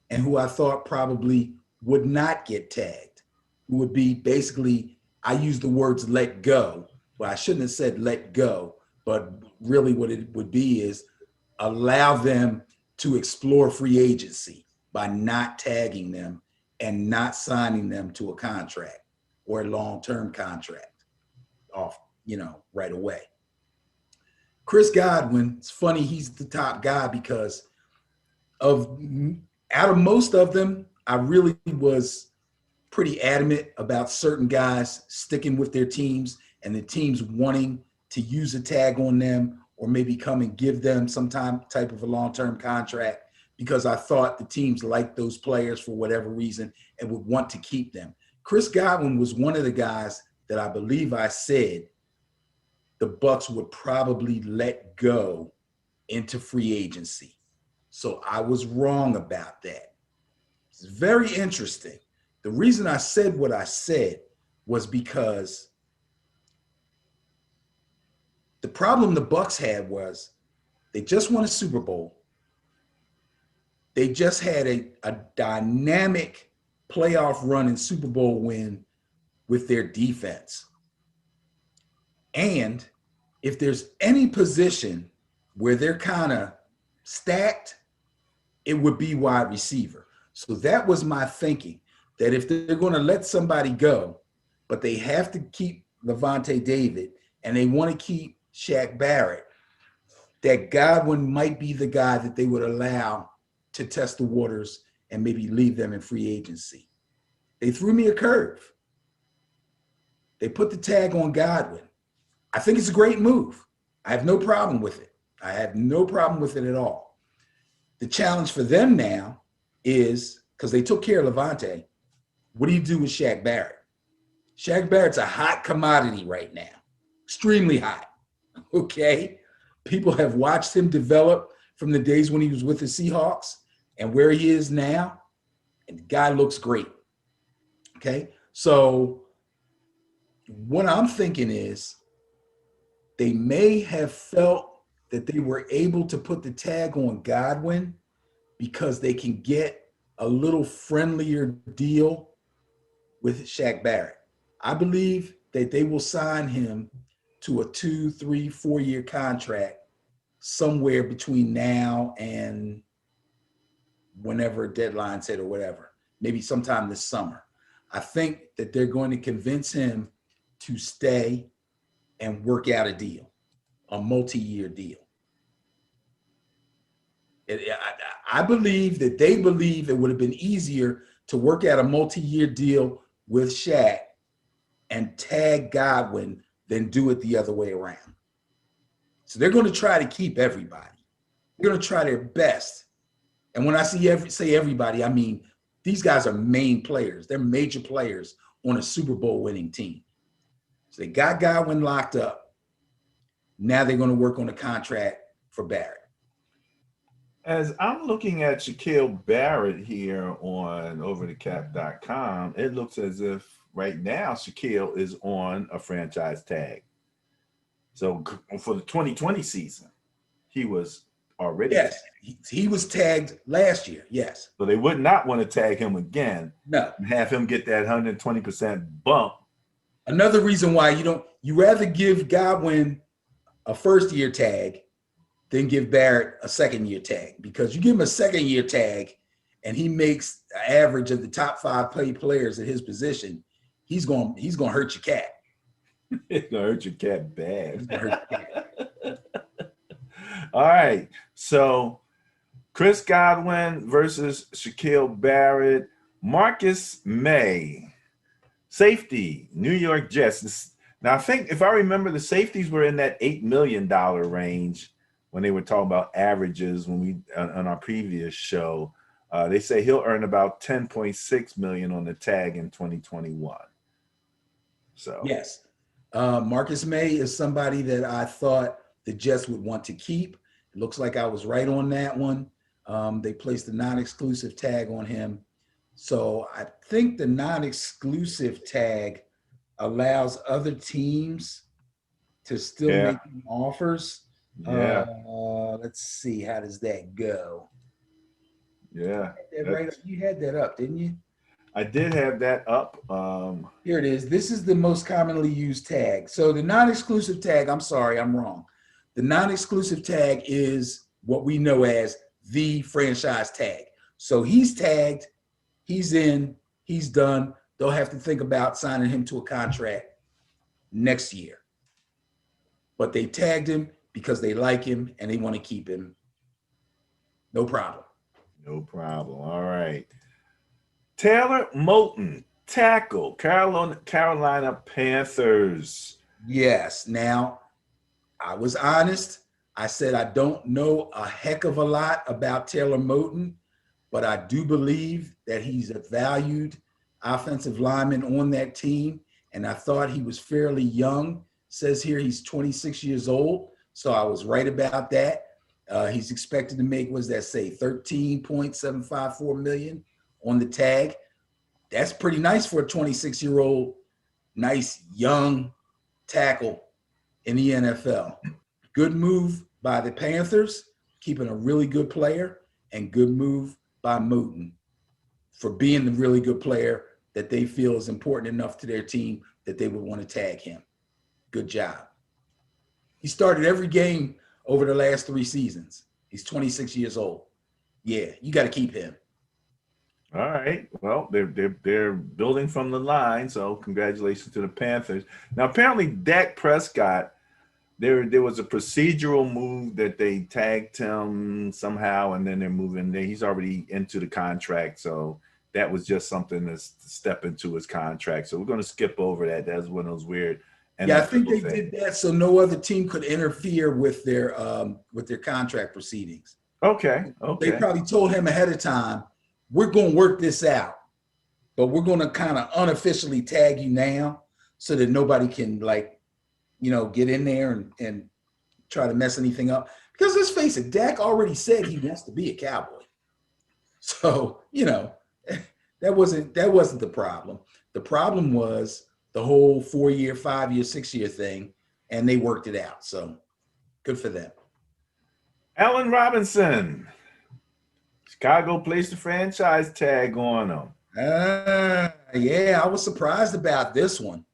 and who I thought probably would not get tagged, who would be basically, I used the words let go, but I shouldn't have said let go, but really what it would be is allow them to explore free agency by not tagging them and not signing them to a contract or a long-term contract off, right away. Chris Godwin, it's funny, he's the top guy because out of most of them, I really was pretty adamant about certain guys sticking with their teams and the teams wanting to use a tag on them or maybe come and give them some type of a long-term contract because I thought the teams liked those players for whatever reason and would want to keep them. Chris Godwin was one of the guys that I believe I said the Bucs would probably let go into free agency. So I was wrong about that. It's very interesting. The reason I said what I said was because the problem the Bucs had was they just won a Super Bowl. They just had a dynamic playoff run and Super Bowl win with their defense. And if there's any position where they're kind of stacked, it would be wide receiver. So that was my thinking, that if they're going to let somebody go, but they have to keep Levante David and they want to keep Shaq Barrett, that Godwin might be the guy that they would allow to test the waters and maybe leave them in free agency. They threw me a curve. They put the tag on Godwin. I think it's a great move. I have no problem with it. I have no problem with it at all. The challenge for them now is, because they took care of Levante, what do you do with Shaq Barrett? Shaq Barrett's a hot commodity right now, extremely hot, okay? People have watched him develop from the days when he was with the Seahawks and where he is now, and the guy looks great, okay? So what I'm thinking is they may have felt that they were able to put the tag on Godwin because they can get a little friendlier deal with Shaq Barrett. I believe that they will sign him to a 2, 3, 4-year contract somewhere between now and whenever deadline's hit or whatever, maybe sometime this summer. I think that they're going to convince him to stay and work out a deal, a multi-year deal. I believe that they believe it would have been easier to work out a multi-year deal with Shaq and tag Godwin than do it the other way around. So they're going to try to keep everybody. They're going to try their best. And when I say everybody, I mean these guys are main players. They're major players on a Super Bowl winning team. So they got Godwin locked up. Now they're going to work on a contract for Barrett. As I'm looking at Shaquille Barrett here on overthecap.com, it looks as if right now Shaquille is on a franchise tag. So for the 2020 season, he was already yes, tagged. He was tagged last year, yes. So they would not want to tag him again. No. And have him get that 120% bump. Another reason why you rather give Godwin a first-year tag than give Barrett a second-year tag, because you give him a second-year tag and he makes an average of the top 5 players at his position, he's going to hurt your cat. It's going to hurt your cat bad. He's gonna hurt your cat. All right. So Chris Godwin versus Shaquille Barrett. Marcus May, safety, New York Jets. Now, I think if I remember, the safeties were in that $8 million range when they were talking about averages when we on our previous show. They say he'll earn about $10.6 million on the tag in 2021. So yes, Marcus May is somebody that I thought the Jets would want to keep. It looks like I was right on that one. They placed the non-exclusive tag on him. So I think the non-exclusive tag allows other teams to still make offers. Yeah. Let's see. How does that go? Yeah. You had that up, didn't you? I did have that up. Here it is. This is the most commonly used tag. So the non-exclusive tag, I'm sorry, I'm wrong. The non-exclusive tag is what we know as the franchise tag. So he's tagged, he's in, he's done. They'll have to think about signing him to a contract next year. But they tagged him because they like him and they want to keep him. No problem. No problem. All right. Taylor Moton, tackle, Carolina Panthers. Yes. Now, I was honest. I said I don't know a heck of a lot about Taylor Moton, but I do believe that he's a valued offensive lineman on that team. and I thought he was fairly young. Says here he's 26 years old, so I was right about that. He's expected to make, what does that say, 13.754 million on the tag. That's pretty nice for a 26-year-old, nice young tackle in the NFL. Good move by the Panthers, keeping a really good player, and good move by Mooten for being the really good player that they feel is important enough to their team that they would want to tag him. Good job. He started every game over the last 3 seasons. He's 26 years old. Yeah, you got to keep him. All right. Well, they're building from the line, so congratulations to the Panthers. Now, apparently, Dak Prescott, there was a procedural move that they tagged him somehow, and then they're moving. He's already into the contract, so that was just something to step into his contract. So we're going to skip over that. That's one of those weird. Yeah, I think they did that so no other team could interfere with their contract proceedings. Okay. They probably told him ahead of time, we're going to work this out, but we're going to kind of unofficially tag you now so that nobody can, like, you know, get in there and try to mess anything up. Because let's face it, Dak already said he wants to be a Cowboy. So, you know, that wasn't the problem. The problem was the whole 4-year, 5-year, 6-year thing, and they worked it out. So good for them. Allen Robinson. Chicago placed the franchise tag on him. Yeah, I was surprised about this one.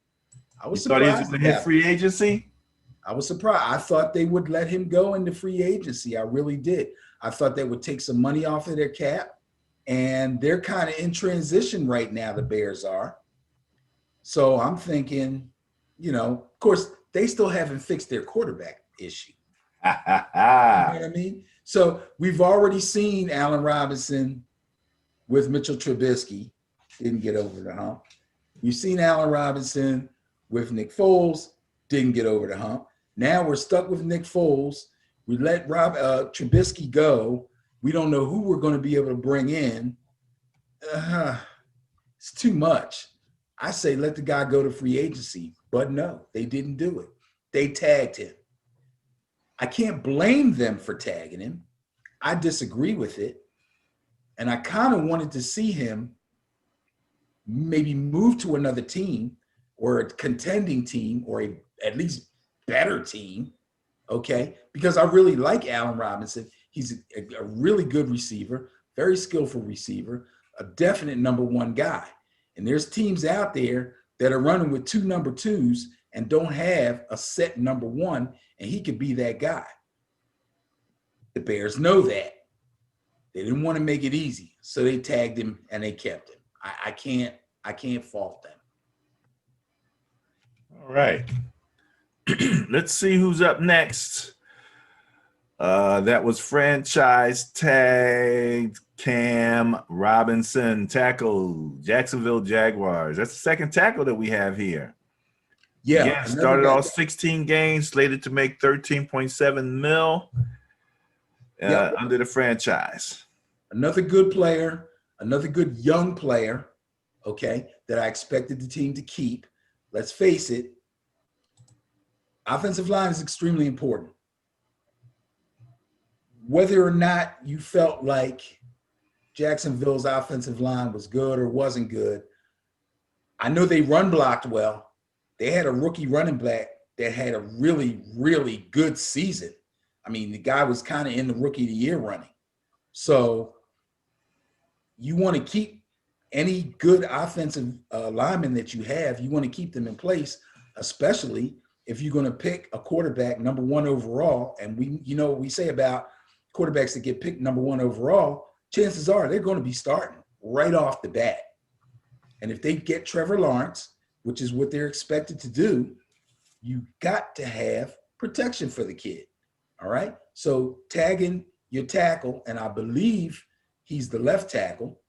I was surprised. Thought he was going to hit free agency? I was surprised. I thought they would let him go into free agency. I really did. I thought they would take some money off of their cap, and they're kind of in transition right now, the Bears are. So I'm thinking, you know, of course, they still haven't fixed their quarterback issue. You know what I mean? So we've already seen Allen Robinson with Mitchell Trubisky, didn't get over the hump. We've seen Allen Robinson with Nick Foles, didn't get over the hump. Now we're stuck with Nick Foles. We let Trubisky go. We don't know who we're going to be able to bring in. It's too much. I say let the guy go to free agency, but no, they didn't do it. They tagged him. I can't blame them for tagging him. I disagree with it. And I kind of wanted to see him maybe move to another team or a contending team or at least better team, okay? Because I really like Allen Robinson. He's a really good receiver, very skillful receiver, a definite number 1 guy. And there's teams out there that are running with 2 number 2s and don't have a set number 1, and he could be that guy. The Bears know that. They didn't want to make it easy, so they tagged him and they kept him. I can't fault them. All right. Let's see who's up next. That was franchise tagged Cam Robinson, tackle, Jacksonville Jaguars. That's the second tackle that we have here. Yeah, started off 16 games, slated to make 13.7 mil under the franchise. Another good player, another good young player, okay, that I expected the team to keep. Let's face it, offensive line is extremely important. Whether or not you felt like Jacksonville's offensive line was good or wasn't good, I know they run blocked well. They had a rookie running back that had a really, really good season. I mean, the guy was kind of in the rookie of the year running. So you want to keep any good offensive lineman that you have, you want to keep them in place, especially if you're going to pick a quarterback number 1 overall. And you know what we say about quarterbacks that get picked number 1 overall, chances are they're going to be starting right off the bat. And if they get Trevor Lawrence, which is what they're expected to do, you got to have protection for the kid. All right. So tagging your tackle, and I believe he's the left tackle,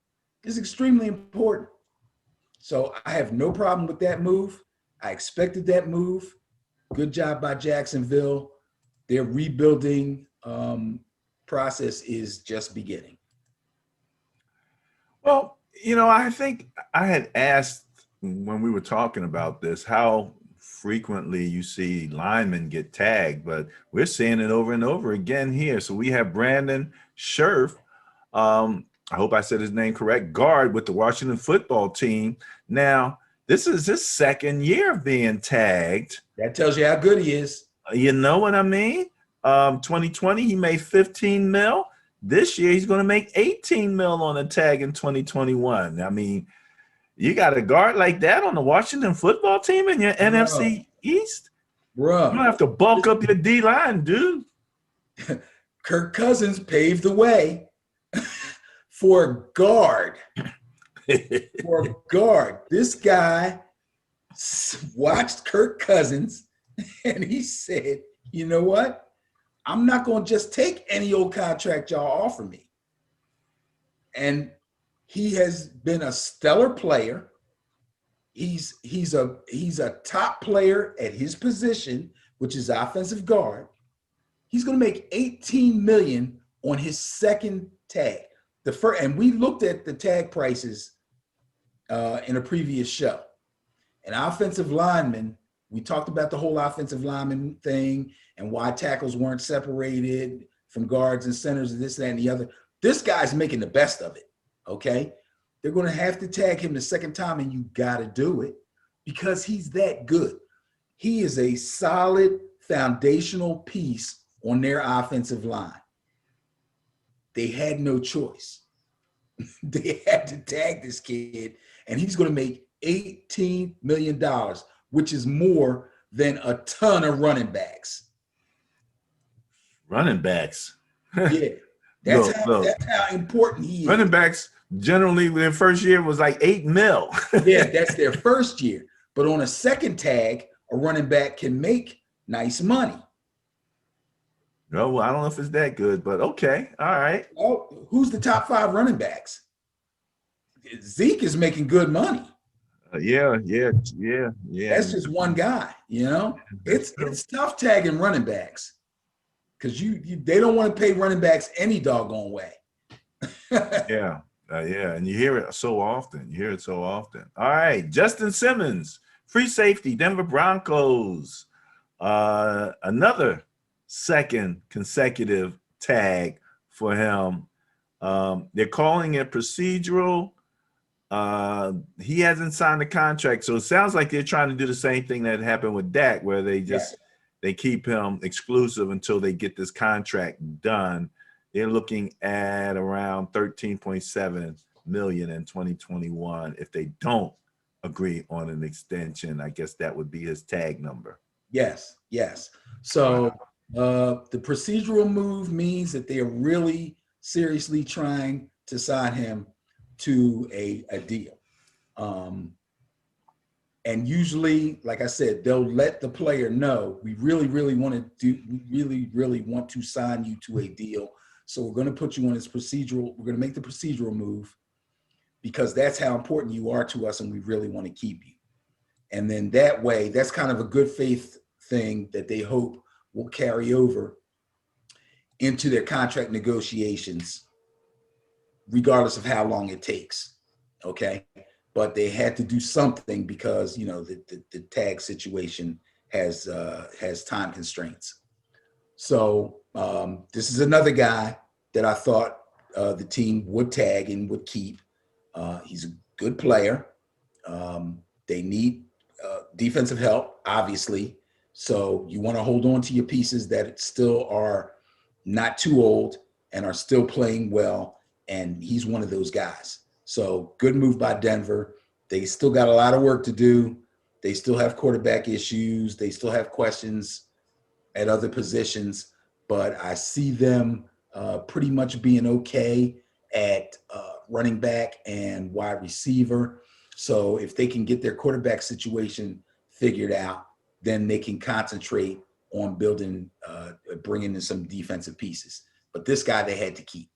is extremely important. So I have no problem with that move. I expected that move. Good job by Jacksonville. Their rebuilding process is just beginning. Well, you know, I think I had asked when we were talking about this, how frequently you see linemen get tagged, but we're seeing it over and over again here. So we have Brandon Scherf, I hope I said his name correct, guard with the Washington football team. Now, this is his second year of being tagged. That tells you how good he is. You know what I mean? 2020, he made 15 mil. This year, he's going to make 18 mil on a tag in 2021. I mean, you got a guard like that on the Washington football team in your NFC East? Bro. You don't have to bulk up your D-line, dude. Kirk Cousins paved the way for a guard. For a guard. This guy watched Kirk Cousins and he said, you know what? I'm not going to just take any old contract y'all offer me. And he has been a stellar player. He's a top player at his position, which is offensive guard. He's going to make $18 million on his second tag. And we looked at the tag prices in a previous show. An offensive lineman, we talked about the whole offensive lineman thing and why tackles weren't separated from guards and centers and this, that, and the other. This guy's making the best of it, okay? They're going to have to tag him the second time, and you got to do it because he's that good. He is a solid foundational piece on their offensive line. They had no choice. They had to tag this kid, and he's going to make $18 million, which is more than a ton of running backs. Running backs. Yeah, that's how important he is. Running backs generally their first year was like 8 mil. Yeah, that's their first year. But on a second tag, a running back can make nice money. No, well, I don't know if it's that good, but okay. All right. Oh, who's the top 5 running backs? Zeke is making good money. Yeah. That's just one guy, you know? It's tough tagging running backs because they don't want to pay running backs any doggone way. Yeah, and you hear it so often. All right, Justin Simmons, free safety, Denver Broncos. Another second consecutive tag for him. They're calling it procedural. He hasn't signed a contract, so it sounds like they're trying to do the same thing that happened with Dak, where they keep him exclusive until they get this contract done. They're looking at around 13.7 million in 2021. If they don't agree on an extension, I guess that would be his tag number. Yes. So the procedural move means that they are really seriously trying to sign him to a deal. And usually, like I said, they'll let the player know, we really want to sign you to a deal. So we're going to put you on this procedural. We're going to make the procedural move because that's how important you are to us, and we really want to keep you. And then that way, that's kind of a good faith thing that they hope will carry over into their contract negotiations, regardless of how long it takes. Okay. But they had to do something because, you know, the tag situation has time constraints. So this is another guy that I thought the team would tag and would keep. He's a good player. They need defensive help, obviously. So you want to hold on to your pieces that still are not too old and are still playing well. And he's one of those guys. So good move by Denver. They still got a lot of work to do. They still have quarterback issues. They still have questions at other positions, but I see them pretty much being okay at running back and wide receiver. So if they can get their quarterback situation figured out, then they can concentrate on building, bringing in some defensive pieces. But this guy they had to keep.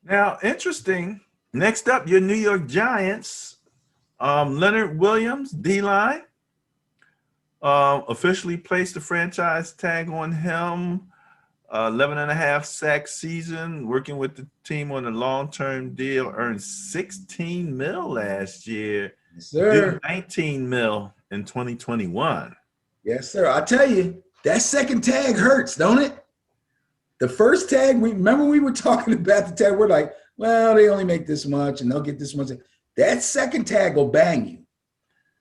Now, interesting. Next up, your New York Giants, Leonard Williams, D-line, officially placed the franchise tag on him. 11.5 sack season, working with the team on a long-term deal, earned 16 mil last year, Yes, due sir. 19 mil in 2021. Yes, sir. I tell you, that second tag hurts, don't it? The first tag, remember we were talking about the tag. We're like, well, they only make this much and they'll get this much. That second tag will bang you.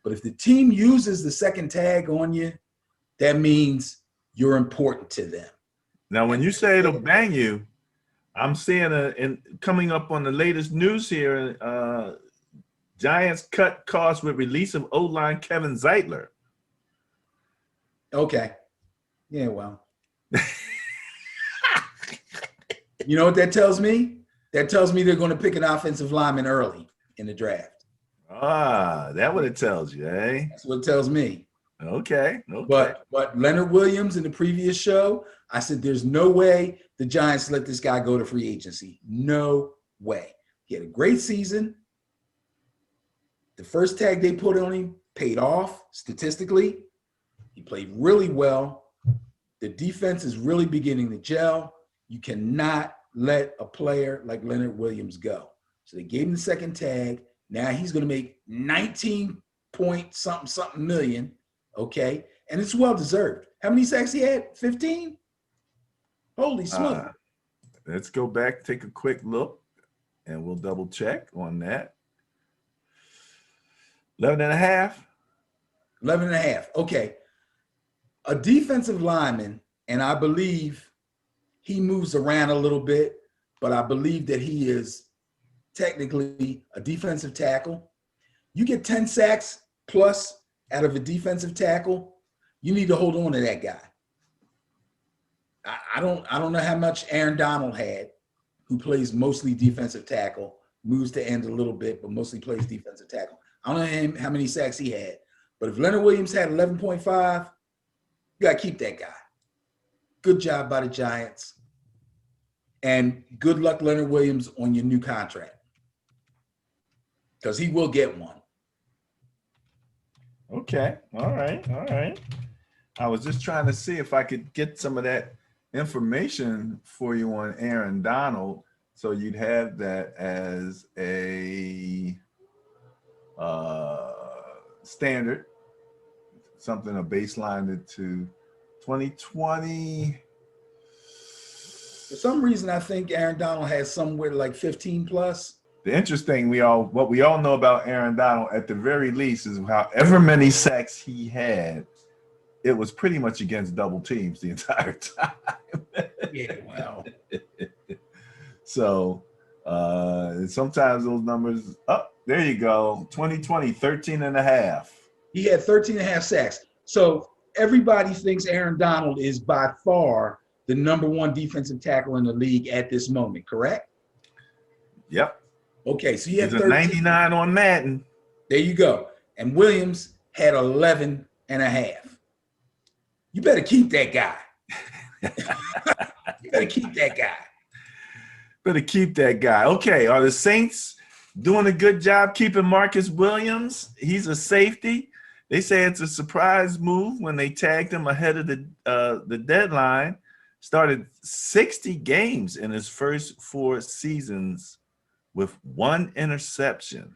But if the team uses the second tag on you, that means you're important to them. Now, when you say it'll bang you, I'm seeing coming up on the latest news here, Giants cut costs with release of O-line Kevin Zeitler. Okay. Yeah, well. You know what that tells me? That tells me they're going to pick an offensive lineman early in the draft. Ah, that's what it tells you, eh? That's what it tells me. Okay, okay. But Leonard Williams in the previous show, I said there's no way the Giants let this guy go to free agency. No way. He had a great season. The first tag they put on him paid off statistically. He played really well. The defense is really beginning to gel. You cannot let a player like Leonard Williams go. So they gave him the second tag. Now he's going to make 19 point something million. Okay. And it's well deserved. How many sacks he had? 15? Holy smoke. Let's go back, take a quick look, and we'll double check on that. 11.5. 11.5. Okay. A defensive lineman, and I believe he moves around a little bit, but I believe that he is technically a defensive tackle. You get 10 sacks plus out of a defensive tackle, you need to hold on to that guy. I don't know how much Aaron Donald had, who plays mostly defensive tackle, moves to end a little bit, but mostly plays defensive tackle. I don't know how many sacks he had, but if Leonard Williams had 11.5, you got to keep that guy. Good job by the Giants. And good luck, Leonard Williams, on your new contract, because he will get one. Okay. All right. All right. I was just trying to see if I could get some of that information for you on Aaron Donald, so you'd have that as a standard, something, a baseline to 2020. For some reason, I think Aaron Donald has somewhere like 15 plus. The interesting, what we all know about Aaron Donald at the very least is however many sacks he had, it was pretty much against double teams the entire time. Yeah, well. So sometimes those numbers, there you go. 2020, 13.5. He had 13.5 sacks. So everybody thinks Aaron Donald is by far the number one defensive tackle in the league at this moment, correct? Yep. Okay, so he had He's a 99 on Madden. There you go. And Williams had 11.5. You better keep that guy. You better keep that guy. Better keep that guy. Okay, are the Saints doing a good job keeping Marcus Williams? He's a safety. They say it's a surprise move when they tagged him ahead of the deadline. Started 60 games in his first 4 seasons with 1 interception.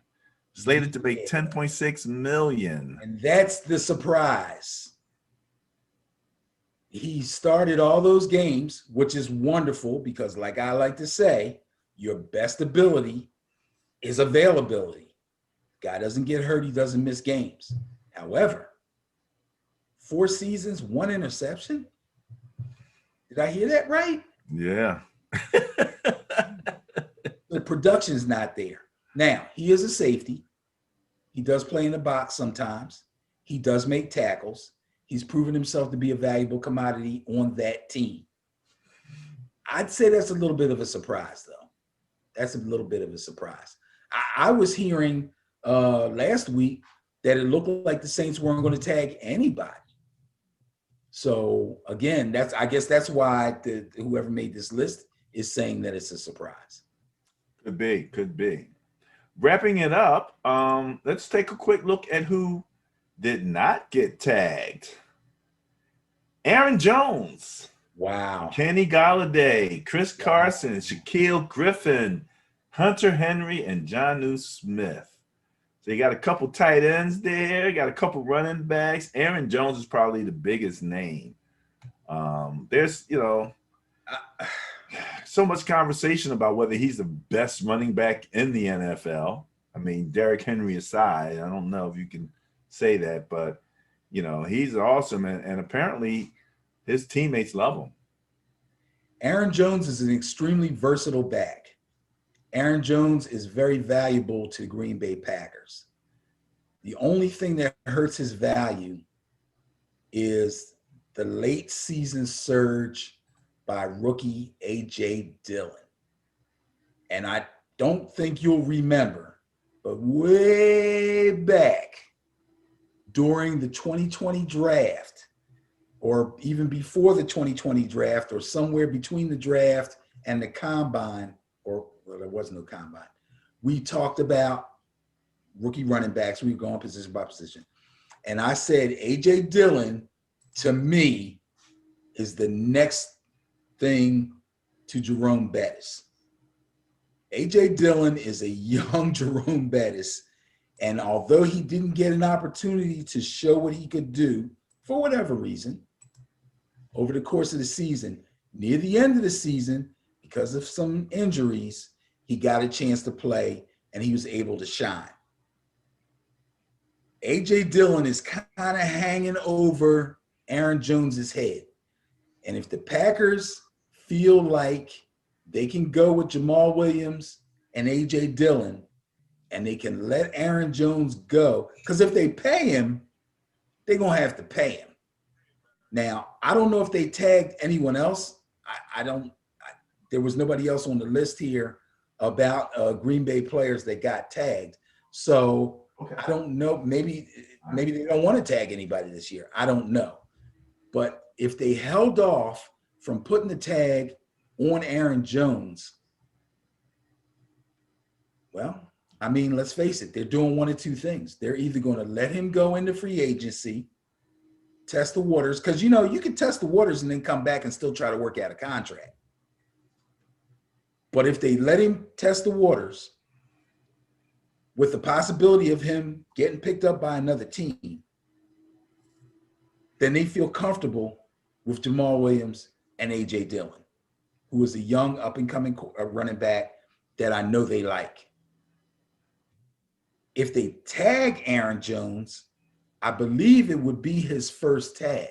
Slated to make $10.6 million. And that's the surprise. He started all those games, which is wonderful because, like I like to say, your best ability is availability. Guy doesn't get hurt, he doesn't miss games. However, 4 seasons, 1 interception? Did I hear that right? Yeah. The production's not there. Now, he is a safety. He does play in the box sometimes. He does make tackles. He's proven himself to be a valuable commodity on that team. I'd say that's a little bit of a surprise, though. That's a little bit of a surprise. I was hearing last week that it looked like the Saints weren't going to tag anybody. So, again, I guess that's why whoever made this list is saying that it's a surprise. Could be, could be. Wrapping it up, let's take a quick look at who did not get tagged. Aaron Jones. Wow. Kenny Galladay, Chris Carson, Shaquille Griffin, Hunter Henry, and Jonnu Smith. So you got a couple tight ends there, got a couple running backs. Aaron Jones is probably the biggest name. There's, so much conversation about whether he's the best running back in the NFL. I mean, Derrick Henry aside, I don't know if you can say that, but, he's awesome. And apparently his teammates love him. Aaron Jones is an extremely versatile back. Aaron Jones is very valuable to the Green Bay Packers. The only thing that hurts his value is the late season surge by rookie A.J. Dillon. And I don't think you'll remember, but way back during the 2020 draft, or even before the 2020 draft, or somewhere between the draft and the combine, or well, there was no combine, we talked about rookie running backs. We were going position by position. And I said, A.J. Dillon, to me, is the next thing to Jerome Bettis. A.J. Dillon is a young Jerome Bettis. And although he didn't get an opportunity to show what he could do, for whatever reason, over the course of the season, near the end of the season, because of some injuries, he got a chance to play and he was able to shine. A.J. Dillon is kind of hanging over Aaron Jones's head. And if the Packers feel like they can go with Jamal Williams and A.J. Dillon and they can let Aaron Jones go, because if they pay him, they're going to have to pay him. Now, I don't know if they tagged anyone else. There was nobody else on the list here about Green Bay players that got tagged. So okay. I don't know. Maybe they don't want to tag anybody this year. I don't know. But if they held off from putting the tag on Aaron Jones, well, I mean, let's face it. They're doing one of two things. They're either going to let him go into free agency, test the waters, because, you can test the waters and then come back and still try to work out a contract. But if they let him test the waters with the possibility of him getting picked up by another team, then they feel comfortable with Jamal Williams and A.J. Dillon, who is a young up-and-coming running back that I know they like. If they tag Aaron Jones, I believe it would be his first tag,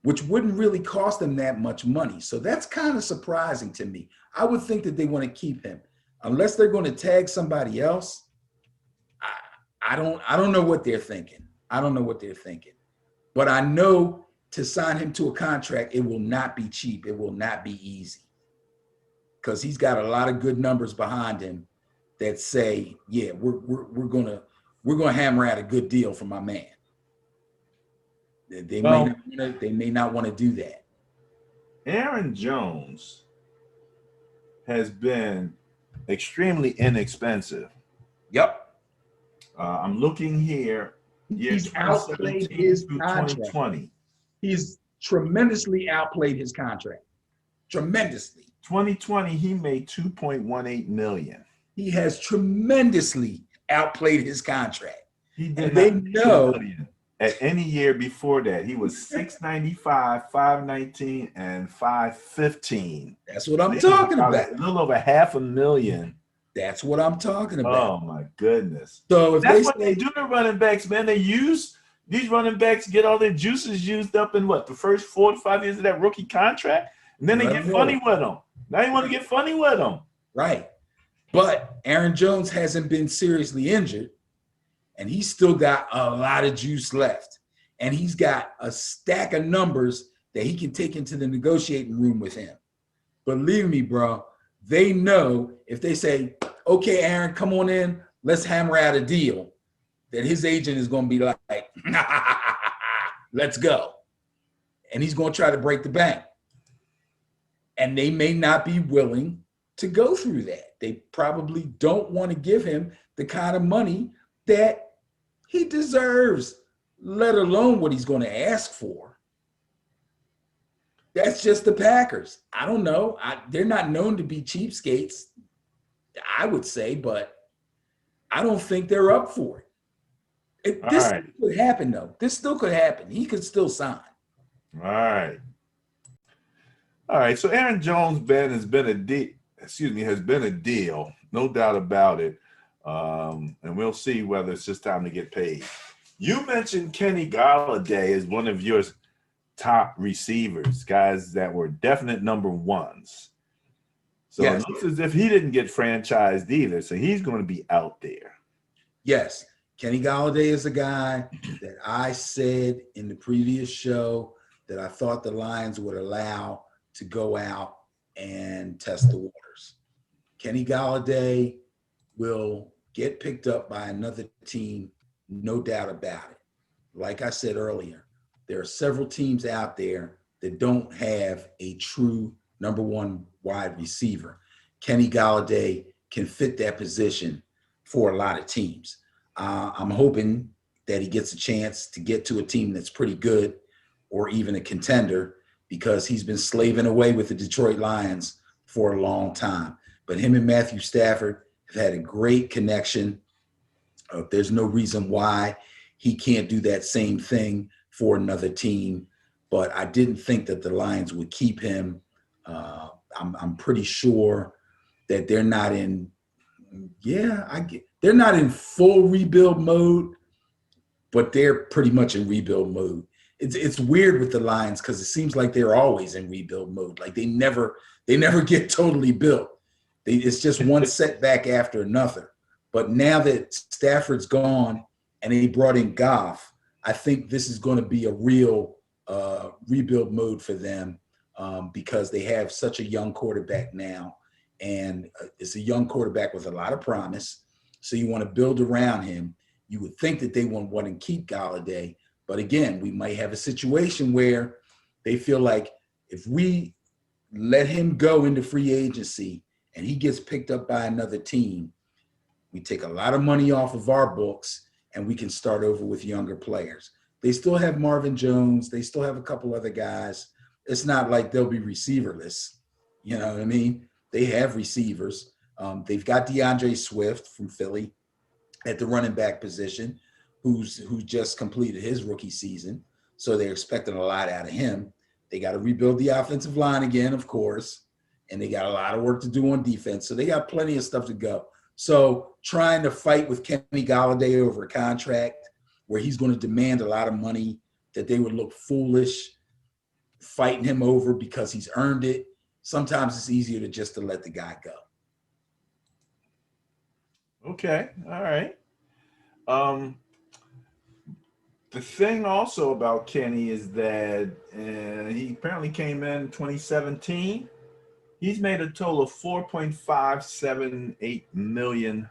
which wouldn't really cost them that much money. So that's kind of surprising to me. I would think that they want to keep him. Unless they're going to tag somebody else, I don't know what they're thinking. I don't know what they're thinking. But I know to sign him to a contract, it will not be cheap. It will not be easy. Because he's got a lot of good numbers behind him that say, yeah, we're gonna hammer out a good deal for my man. They may not want to do that. Aaron Jones has been extremely inexpensive. Yep. I'm looking here. He's outplayed his contract. 2020. He's tremendously outplayed his contract. Tremendously. 2020, he made $2.18 million. He has tremendously outplayed his contract. He did not make $2 million. At any year before that, he was $695, $519, and $515. That's what I'm talking about. A little over $500,000. That's what I'm talking about. Oh my goodness! So if that's what they do to running backs, man. They use these running backs, get all their juices used up in what, the first 4 to 5 years of that rookie contract, and then they get funny with them. Now you want to get funny with them, right? But Aaron Jones hasn't been seriously injured, and he's still got a lot of juice left, and he's got a stack of numbers that he can take into the negotiating room with him. Believe me, bro. They know if they say, okay, Aaron, come on in, let's hammer out a deal, that his agent is going to be like, let's go. And he's going to try to break the bank. And they may not be willing to go through that. They probably don't want to give him the kind of money that he deserves, let alone what he's going to ask for. That's just the Packers. I don't know. They're not known to be cheapskates, I would say, but I don't think they're up for it. All This right. could happen, though. This still could happen. He could still sign. All right. All right. So Aaron Jones, Ben, has been a deal, no doubt about it. And we'll see whether it's just time to get paid. You mentioned Kenny Golladay as one of your top receivers, guys that were definite number ones. So Yes. it looks as if he didn't get franchised either. So he's going to be out there. Yes. Kenny Golladay is a guy that I said in the previous show that I thought the Lions would allow to go out and test the waters. Kenny Golladay will get picked up by another team, no doubt about it. Like I said earlier, there are several teams out there that don't have a true number one wide receiver. Kenny Golladay can fit that position for a lot of teams. I'm hoping that he gets a chance to get to a team that's pretty good or even a contender, because he's been slaving away with the Detroit Lions for a long time. But him and Matthew Stafford have had a great connection. There's no reason why he can't do that same thing for another team. But I didn't think that the Lions would keep him. I'm pretty sure that they're not in they're not in full rebuild mode, but they're pretty much in rebuild mode. It's weird with the Lions because it seems like they're always in rebuild mode. Like they never get totally built. It's just one setback after another. But now that Stafford's gone and they brought in Goff, I think this is going to be a real rebuild mode for them, because they have such a young quarterback now. And it's a young quarterback with a lot of promise. So you want to build around him. You would think that they would want to keep Golladay. But again, we might have a situation where they feel like if we let him go into free agency and he gets picked up by another team, we take a lot of money off of our books and we can start over with younger players. They still have Marvin Jones. They still have a couple other guys. It's not like they'll be receiverless. You know what I mean? They have receivers. They've got DeAndre Swift from Philly at the running back position, who's just completed his rookie season. So they're expecting a lot out of him. They got to rebuild the offensive line again, of course, and they got a lot of work to do on defense. So they got plenty of stuff to go. So trying to fight with Kenny Golladay over a contract where he's going to demand a lot of money, that they would look foolish fighting him over because he's earned it. Sometimes it's easier to let the guy go. Okay. All right. The thing also about Kenny is that he apparently came in 2017. He's made a total of $4.578 million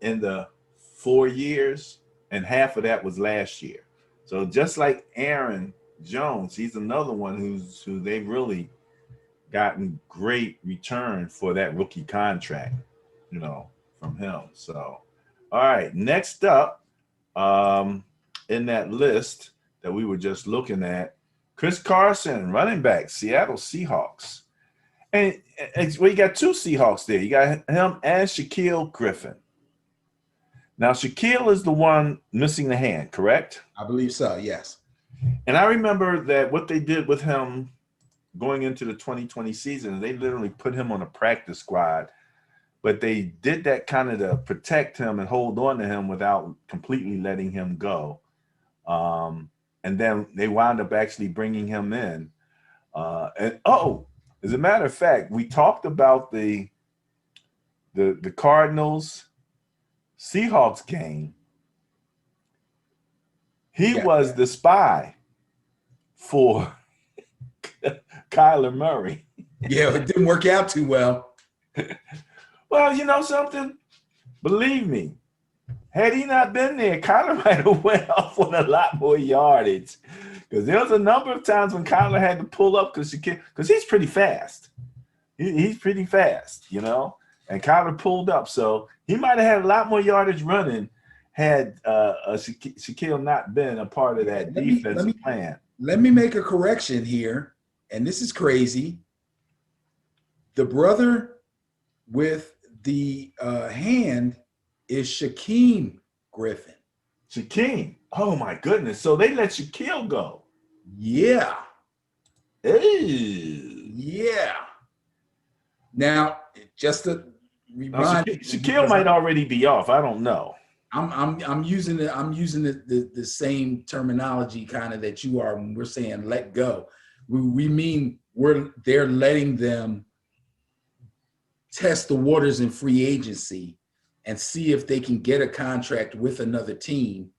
in the 4 years, and half of that was last year. So just like Aaron Jones, he's another one who they've really gotten great return for that rookie contract, from him. So, all right, next up in that list that we were just looking at, Chris Carson, running back, Seattle Seahawks. And you got two Seahawks there. You got him and Shaquille Griffin. Now, Shaquille is the one missing the hand, correct? I believe so, yes. And I remember that what they did with him going into the 2020 season, they literally put him on a practice squad, but they did that kind of to protect him and hold on to him without completely letting him go. And then they wound up actually bringing him in. As a matter of fact, we talked about the Cardinals Seahawks game. He was the spy for Kyler Murray. Yeah, it didn't work out too well. Well, you know something? Believe me, had he not been there, Kyler might have went off on a lot more yardage. Because there was a number of times when Kyler had to pull up because he's pretty fast. He's pretty fast, and Kyler pulled up. So he might have had a lot more yardage running had Shaquille not been a part of that defensive plan. let me make a correction here, and this is crazy. The brother with the hand is Shaquem Griffin. Shaquem. Oh my goodness. So they let Shaquille go. Yeah. Ew. Yeah. Now, just to Now, remind you, Shaquille because might already be off. I don't know. I'm using the same terminology kind of that you are when we're saying let go. We mean they're letting them test the waters in free agency and see if they can get a contract with another team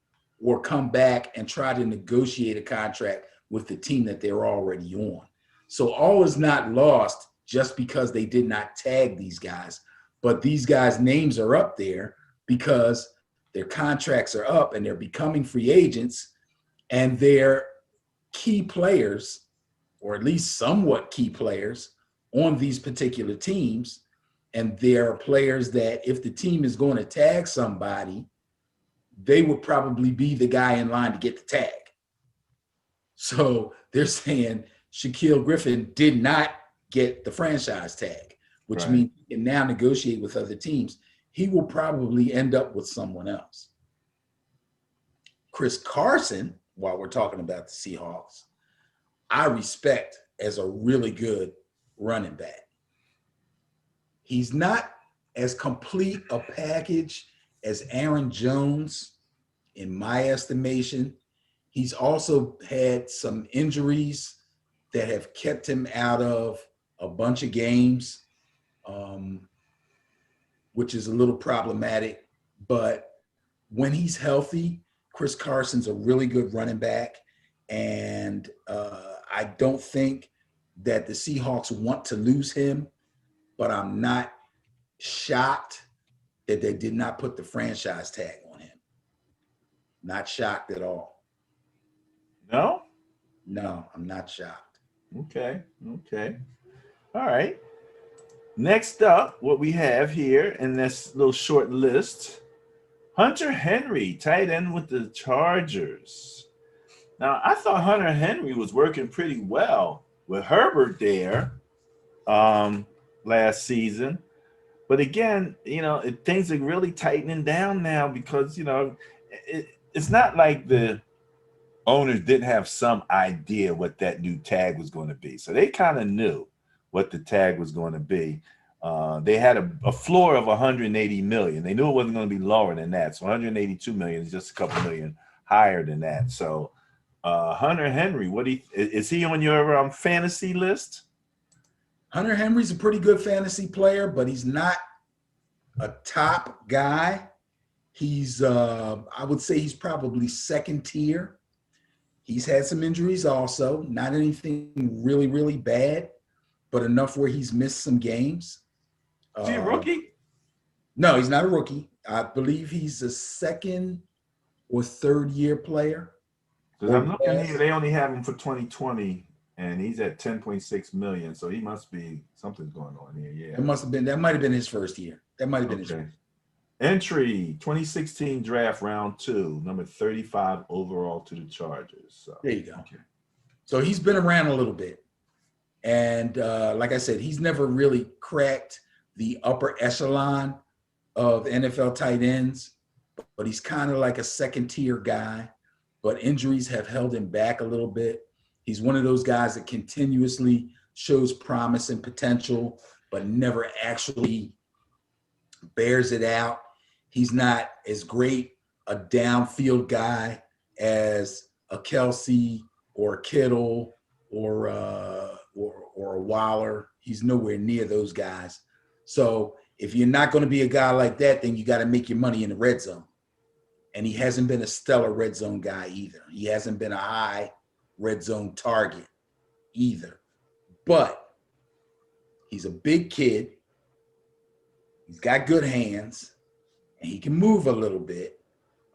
or come back and try to negotiate a contract with the team that they're already on. So all is not lost just because they did not tag these guys, but these guys' names are up there because their contracts are up and they're becoming free agents, and they're key players, or at least somewhat key players on these particular teams. And there are players that if the team is going to tag somebody, they would probably be the guy in line to get the tag. So they're saying Shaquille Griffin did not get the franchise tag, which Right. means he can now negotiate with other teams. He will probably end up with someone else. Chris Carson, while we're talking about the Seahawks, I respect as a really good running back. He's not as complete a package as Aaron Jones, in my estimation. He's also had some injuries that have kept him out of a bunch of games, which is a little problematic. But when he's healthy, Chris Carson's a really good running back. And I don't think that the Seahawks want to lose him, but I'm not shocked that they did not put the franchise tag on him. Not shocked at all. No? No, I'm not shocked. Okay. Okay. All right. Next up, what we have here in this little short list, Hunter Henry, tight end with the Chargers. Now, I thought Hunter Henry was working pretty well with Herbert there last season. But again, things are really tightening down now because, it's not like the owners didn't have some idea what that new tag was going to be. So they kind of knew what the tag was going to be. They had a floor of 180 million. They knew it wasn't going to be lower than that. So 182 million is just a couple million higher than that. So Hunter Henry, is he on your fantasy list? Hunter Henry's a pretty good fantasy player, but he's not a top guy. He's, I would say he's probably second tier. He's had some injuries also, not anything really, really bad, but enough where he's missed some games. Is he a rookie? No, he's not a rookie. I believe he's a second or third year player. Because I'm looking here, they only have him for 2020, and he's at 10.6 million. So he must be something's going on here. Yeah, That might have been his first year. That might have been his first. Entry 2016 draft round 2, number 35 overall to the Chargers. So there you go. Okay. So he's been around a little bit, and like I said, he's never really cracked the upper echelon of NFL tight ends, but he's kind of like a second tier guy. But injuries have held him back a little bit. He's one of those guys that continuously shows promise and potential, but never actually bears it out. He's not as great a downfield guy as a Kelsey or a Kittle or a Waller. He's nowhere near those guys. So if you're not going to be a guy like that, then you got to make your money in the red zone. And he hasn't been a stellar red zone guy either. He hasn't been a high red zone target either. But he's a big kid. He's got good hands, and he can move a little bit.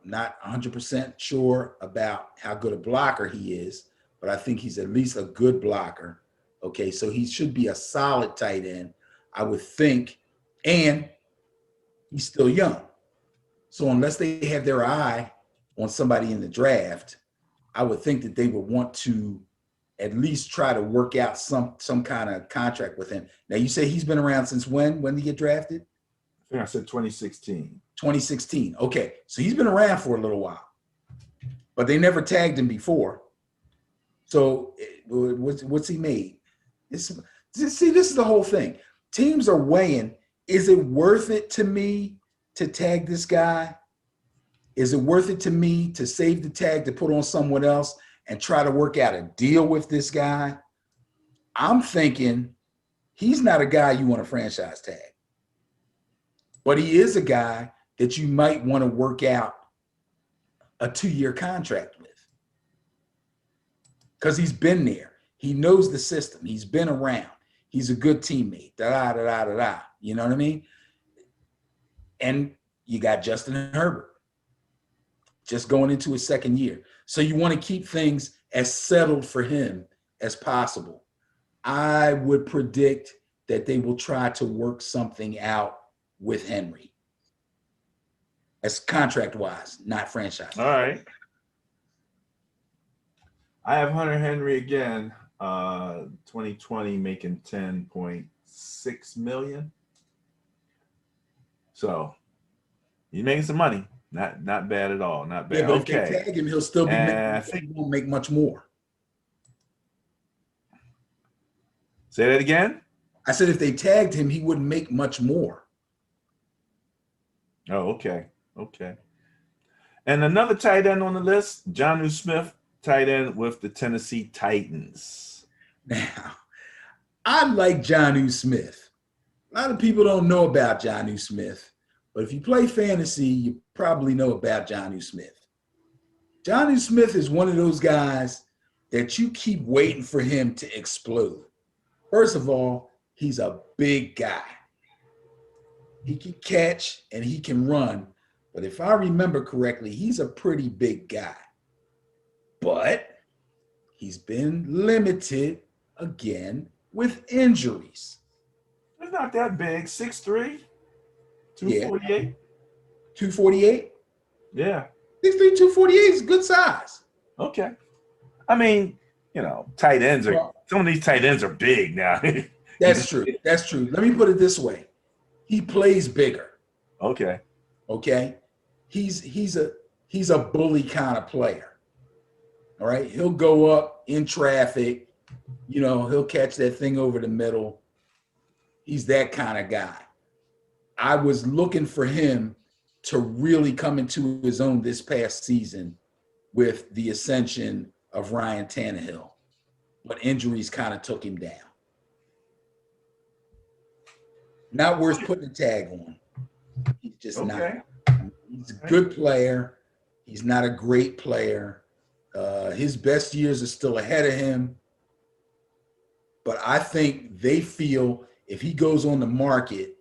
I'm not 100% sure about how good a blocker he is, but I think he's at least a good blocker. Okay, so he should be a solid tight end, I would think, and he's still young. So unless they have their eye on somebody in the draft, I would think that they would want to at least try to work out some kind of contract with him. Now, you say he's been around since when? When did he get drafted? I think I said 2016. 2016. Okay, so he's been around for a little while, but they never tagged him before. So what's he made? See, this is the whole thing. Teams are weighing, is it worth it to me to tag this guy? Is it worth it to me to save the tag to put on someone else and try to work out a deal with this guy? I'm thinking he's not a guy you want to franchise tag, but he is a guy that you might want to work out a 2-year contract with, because he's been there. He knows the system. He's been around. He's a good teammate. You know what I mean? And you got Justin Herbert just going into his second year. So you want to keep things as settled for him as possible. I would predict that they will try to work something out with Henry, as contract-wise, not franchise. All right. I have Hunter Henry again, 2020 making 10.6 million. So he's making some money. Not bad at all. Not bad. Yeah, but okay. if they tag him, he'll still be he won't make much more. Say that again? I said if they tagged him, he wouldn't make much more. Oh, okay. Okay. And another tight end on the list, Jonnu Smith, tight end with the Tennessee Titans. Now, I like Jonnu Smith. A lot of people don't know about Jonnu Smith, but if you play fantasy, you probably know about Jonnu Smith. Jonnu Smith is one of those guys that you keep waiting for him to explode. First of all, he's a big guy. He can catch and he can run, but if I remember correctly, he's a pretty big guy. But he's been limited again with injuries. It's not that big. 6'3", 248. 248? Yeah. 6'3", 248 is good size. Okay. I mean, you know, tight ends are some of these tight ends are big now. That's true. That's true. Let me put it this way. He plays bigger. Okay. Okay. He's a bully kind of player. All right. He'll go up in traffic. You know, he'll catch that thing over the middle. He's that kind of guy. I was looking for him to really come into his own this past season with the ascension of Ryan Tannehill, but injuries kind of took him down. Not worth putting a tag on. He's just not. He's a good player. He's not a great player. His best years are still ahead of him. But I think they feel if he goes on the market,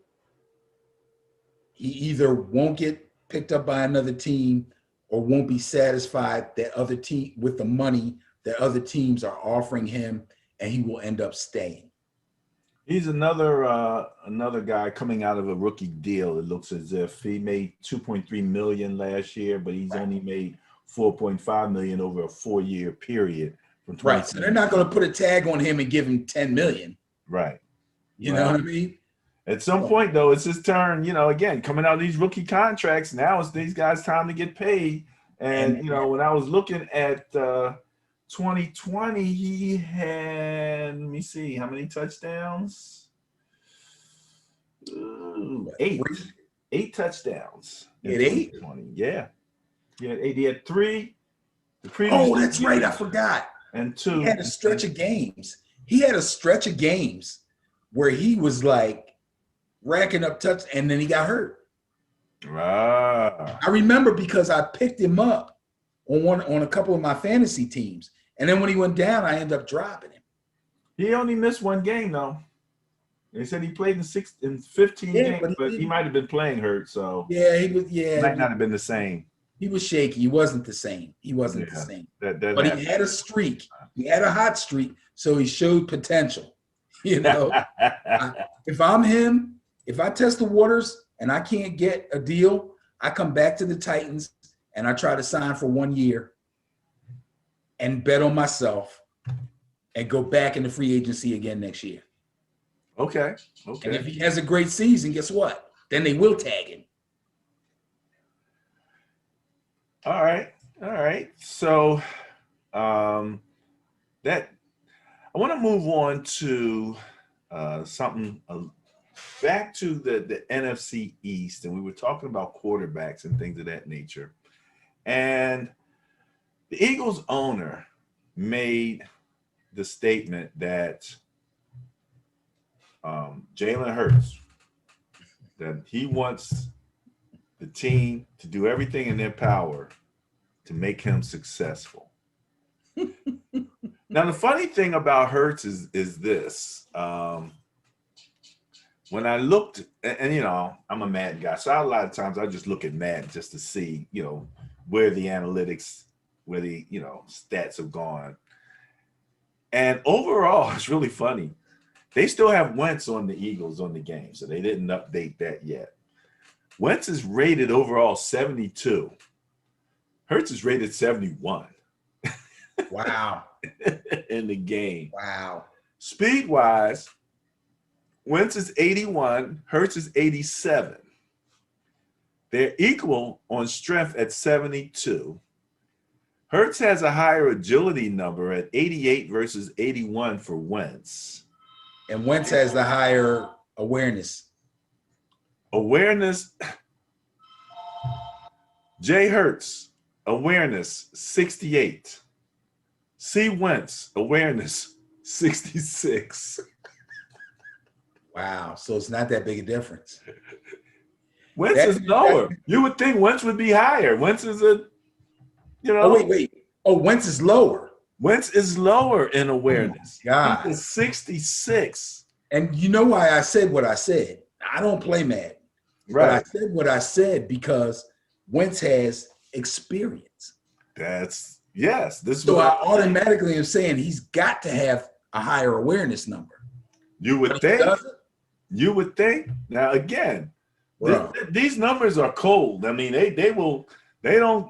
he either won't get picked up by another team or won't be satisfied that other team with the money that other teams are offering him, and he will end up staying. He's another guy coming out of a rookie deal. It looks as if he made 2.3 million last year, but he's only made 4.5 million over a 4-year period. From right. So they're not going to put a tag on him and give him 10 million. Right. You know what I mean? At some point, though, it's his turn. You know, again, coming out of these rookie contracts, now it's these guys' time to get paid. And you know, when I was looking at 2020, he had, let me see, how many touchdowns? Ooh, 8. 8 touchdowns. He had 8? Yeah. He had 8. He had 3. Oh, that's right. I forgot. And 2. He had a stretch of games. He had a stretch of games where he was like racking up touchdowns, and then he got hurt. Ah. I remember because I picked him up on a couple of my fantasy teams. And then when he went down, I ended up dropping him. He only missed 1 game, though. They said he played in 15 games, but he might have been playing hurt, so yeah, he was. Yeah, it might not have been the same. He was shaky. He wasn't the same. He wasn't the same. But he had a streak. He had a hot streak, so he showed potential. You know, if I'm him, if I test the waters and I can't get a deal, I come back to the Titans and I try to sign for 1 year. and bet on myself and go back into free agency again next year. Okay. And if he has a great season, guess what? Then they will tag him. All right. So that I want to move on to something back to the NFC East, and we were talking about quarterbacks and things of that nature. And the Eagles owner made the statement that Jalen Hurts, that he wants the team to do everything in their power to make him successful. Now, the funny thing about Hurts is this. When I looked, and you know, I'm a Madden guy, so a lot of times I just look at Madden just to see, you know, where the analytics, where the, you know, stats have gone. And overall, it's really funny. They still have Wentz on the Eagles on the game, so they didn't update that yet. Wentz is rated overall 72. Hurts is rated 71. Wow. In the game. Wow. Speed-wise, Wentz is 81, Hurts is 87. They're equal on strength at 72. Hurts has a higher agility number at 88 versus 81 for Wentz. And Wentz has the higher awareness. Awareness, Jay Hurts, awareness, 68. C. Wentz, awareness, 66. Wow. So it's not that big a difference. Wentz is lower. You would think Wentz would be higher. Wentz is a, you know. Oh, wait. Oh, Wentz is lower. Wentz is lower in awareness. Oh, God. He's 66. And you know why I said what I said? I don't play Madden. Right. But I said what I said because Wentz has experience. That's, yes. So I automatically am saying he's got to have a higher awareness number. You would think. You would think. Now, again, these numbers are cold. I mean, they don't,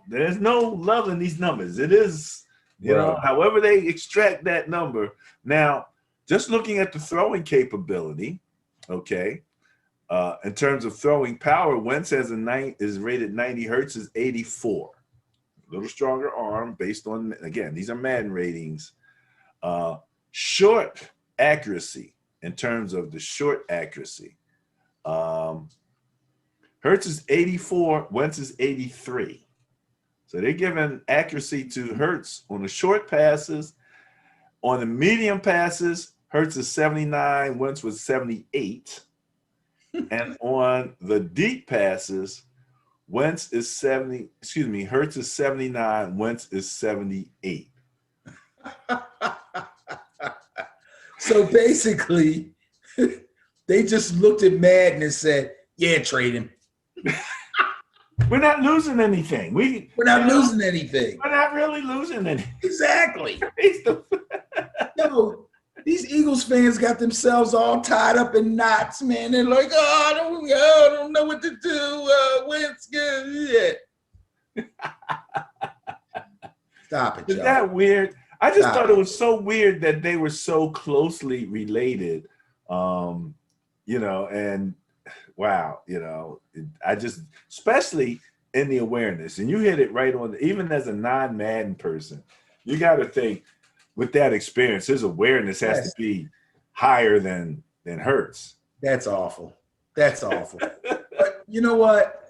there's no love in these numbers. It is, you know, however they extract that number. Now, just looking at the throwing capability, okay, in terms of throwing power, Wentz has is rated 90, Hurts is 84. A little stronger arm based on, again, these are Madden ratings. Short accuracy, in terms of the short accuracy. Hurts is 84, Wentz is 83. So they're giving accuracy to Hurts on the short passes. On the medium passes, Hurts is 79, Wentz was 78. And on the deep passes, Hurts is 79, Wentz is 78. So basically, they just looked at Madden and said, yeah, trade him. We're not losing anything. We're not losing anything. We're not really losing anything. Exactly. No, these Eagles fans got themselves all tied up in knots, man. They're like, oh, I don't know what to do. Wentz good. Stop it, Is that weird? I just thought it was so weird that they were so closely related. You know, and wow, you know, I just, especially in the awareness, and you hit it right on, even as a non-Madden person, you got to think with that experience, his awareness has to be higher than Hurts. That's awful. That's awful. But you know what?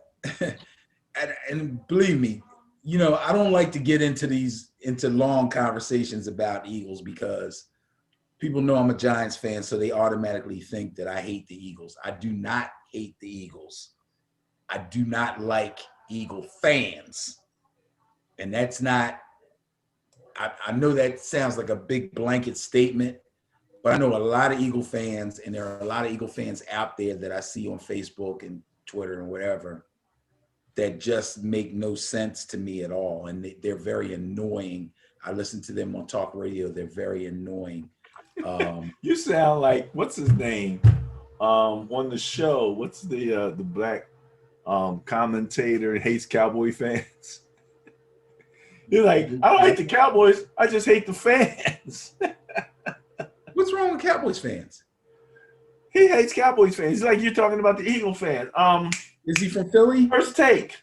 and believe me, you know, I don't like to get into long conversations about Eagles because people know I'm a Giants fan, so they automatically think that I hate the Eagles. I do not hate the Eagles. I do not like Eagle fans. And that's not, I know that sounds like a big blanket statement, but I know a lot of Eagle fans, and there are a lot of Eagle fans out there that I see on Facebook and Twitter and whatever that just make no sense to me at all. And they're very annoying. I listen to them on talk radio. They're very annoying. You sound like, what's his name on the show? What's the black commentator and hates Cowboy fans? You're like, I don't hate the Cowboys. I just hate the fans. What's wrong with Cowboys fans? He hates Cowboys fans. It's like you're talking about the Eagle fan. Is he from Philly? First take.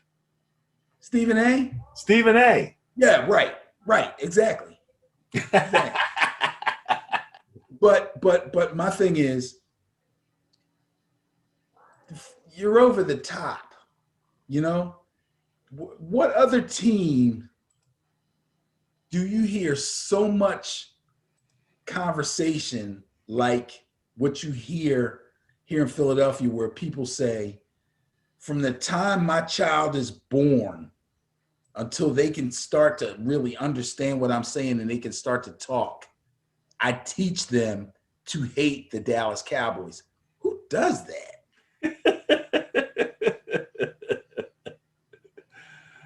Stephen A? Stephen A. Yeah, right, exactly. But my thing is, you're over the top, you know? What other team do you hear so much conversation like what you hear here in Philadelphia, where people say, from the time my child is born until they can start to really understand what I'm saying and they can start to talk, I teach them to hate the Dallas Cowboys. Who does that?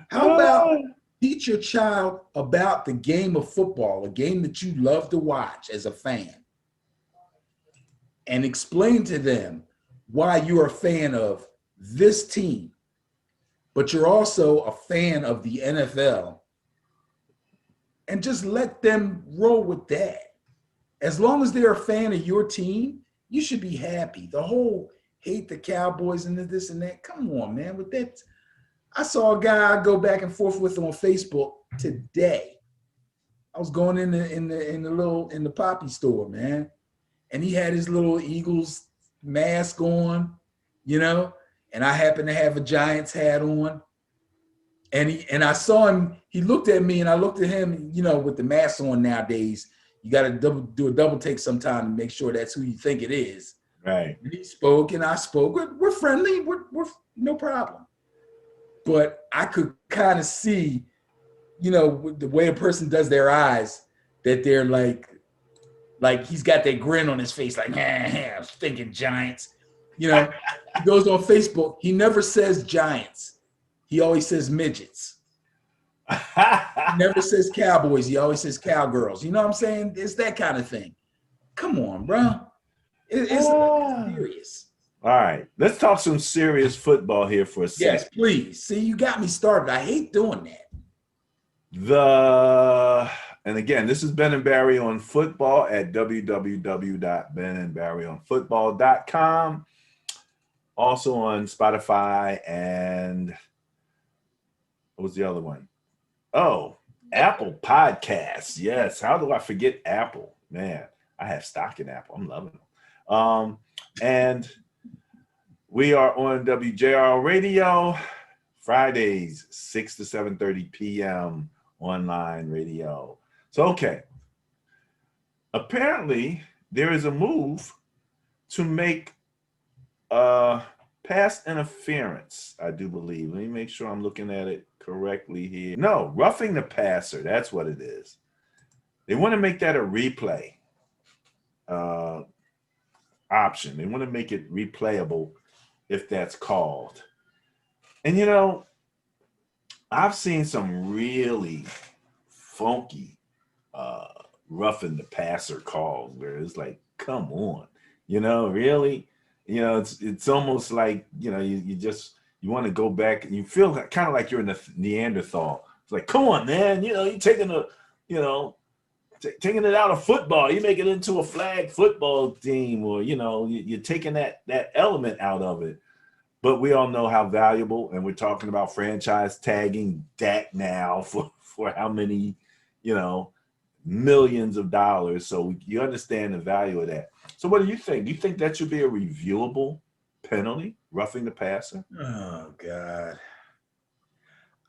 How about teach your child about the game of football, a game that you love to watch as a fan, and explain to them why you're a fan of this team, but you're also a fan of the NFL, and just let them roll with that. As long as they're a fan of your team, you should be happy. The whole hate the Cowboys and this and that. Come on, man. With that, I saw a guy I go back and forth with on Facebook today. I was going in the Poppy store, man, and he had his little Eagles mask on, you know, and I happened to have a Giants hat on. And I saw him, he looked at me and I looked at him, you know, with the mask on nowadays, you got to do a double take sometime to make sure that's who you think it is. Right. And he spoke and I spoke. We're friendly. We're no problem. But I could kind of see, you know, the way a person does their eyes, that they're like he's got that grin on his face, like, I was thinking Giants. You know, he goes on Facebook. He never says Giants. He always says midgets. He never says Cowboys. He always says Cowgirls. You know what I'm saying? It's that kind of thing. Come on, bro. It's serious. All right. Let's talk some serious football here for a second. Yes, please. See, you got me started. I hate doing that. And again, this is Ben and Barry on football at www.benandbarryonfootball.com. Also on Spotify and what was the other one? Oh, Apple Podcasts. Yes. How do I forget Apple? Man, I have stock in Apple. I'm loving them. And we are on WJRL Radio Fridays, 6 to 7:30 p.m. online radio. So, okay. Apparently, there is a move to make pass interference, I do believe. Let me make sure I'm looking at it correctly here. No, roughing the passer. That's what it is. They want to make that a replay option. They want to make it replayable if that's called. And, you know, I've seen some really funky roughing the passer calls where it's like, come on, you know, really? You know, it's almost like, you know, you want to go back and you feel kind of like you're in a Neanderthal. It's like, come on, man, you know, you're taking taking it out of football. You make it into a flag football team, or, you know, you're taking that element out of it. But we all know how valuable, and we're talking about franchise tagging Dak now for how many, you know, millions of dollars. So you understand the value of that. So what do you think? Do you think that should be a reviewable penalty, roughing the passer? Oh, God.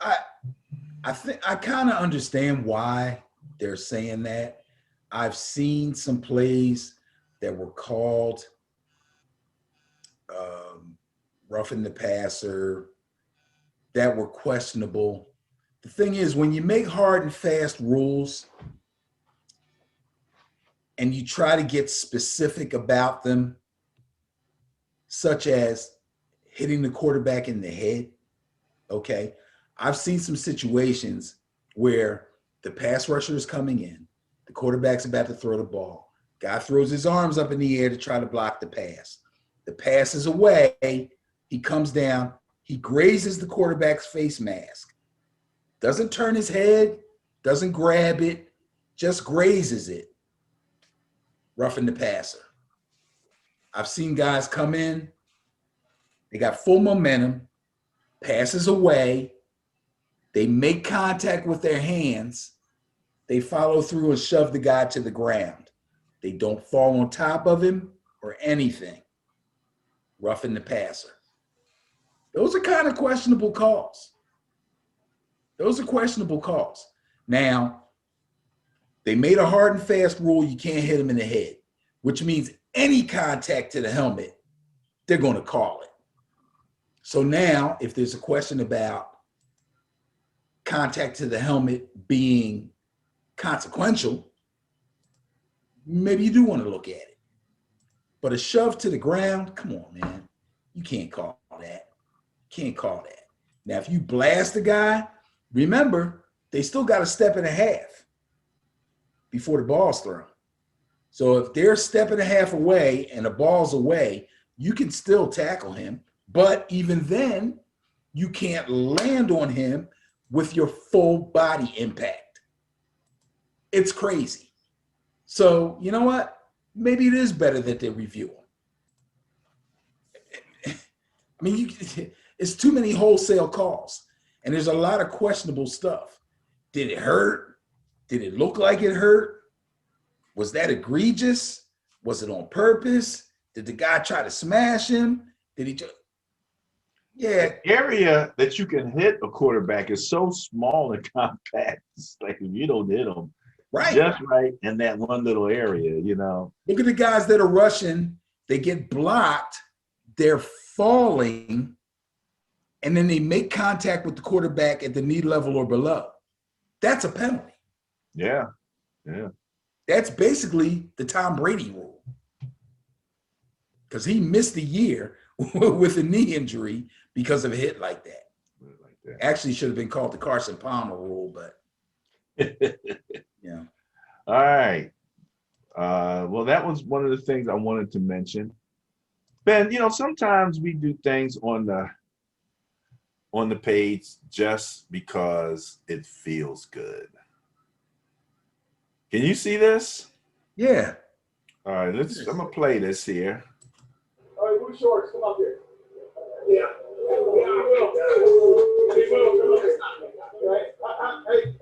I think I kind of understand why they're saying that. I've seen some plays that were called roughing the passer that were questionable. The thing is, when you make hard and fast rules and you try to get specific about them, such as hitting the quarterback in the head, okay? I've seen some situations where the pass rusher is coming in, the quarterback's about to throw the ball, guy throws his arms up in the air to try to block the pass. The pass is away, he comes down, he grazes the quarterback's face mask, doesn't turn his head, doesn't grab it, just grazes it, roughing the passer. I've seen guys come in, they got full momentum, passes away, they make contact with their hands, they follow through and shove the guy to the ground. They don't fall on top of him or anything, roughing the passer. Those are kind of questionable calls. Those are questionable calls. Now, they made a hard and fast rule, you can't hit him in the head, which means any contact to the helmet, they're going to call it. So now, if there's a question about contact to the helmet being consequential, maybe you do want to look at it. But a shove to the ground, come on, man. You can't call that. Can't call that. Now, if you blast the guy, remember, they still got a step and a half before the ball's thrown. So if they're a step and a half away and the ball's away, you can still tackle him. But even then, you can't land on him with your full body impact. It's crazy. So you know what? Maybe it is better that they review them. I mean, it's too many wholesale calls. And there's a lot of questionable stuff. Did it hurt? Did it look like it hurt? Was that egregious? Was it on purpose? Did the guy try to smash him? Did he just... Yeah. The area that you can hit a quarterback is so small and compact. It's like if you don't hit them just right in that one little area, you know. Look at the guys that are rushing. They get blocked. They're falling. And then they make contact with the quarterback at the knee level or below. That's a penalty. Yeah. Yeah. That's basically the Tom Brady rule. Because he missed a year with a knee injury because of a hit like that. Actually should have been called the Carson Palmer rule, but yeah. All right. Well, that was one of the things I wanted to mention. Ben, you know, sometimes we do things on the page just because it feels good. Can you see this? Yeah. All right, I'm gonna play this here. All right, blue shorts, come up here. Yeah. Right? Hey,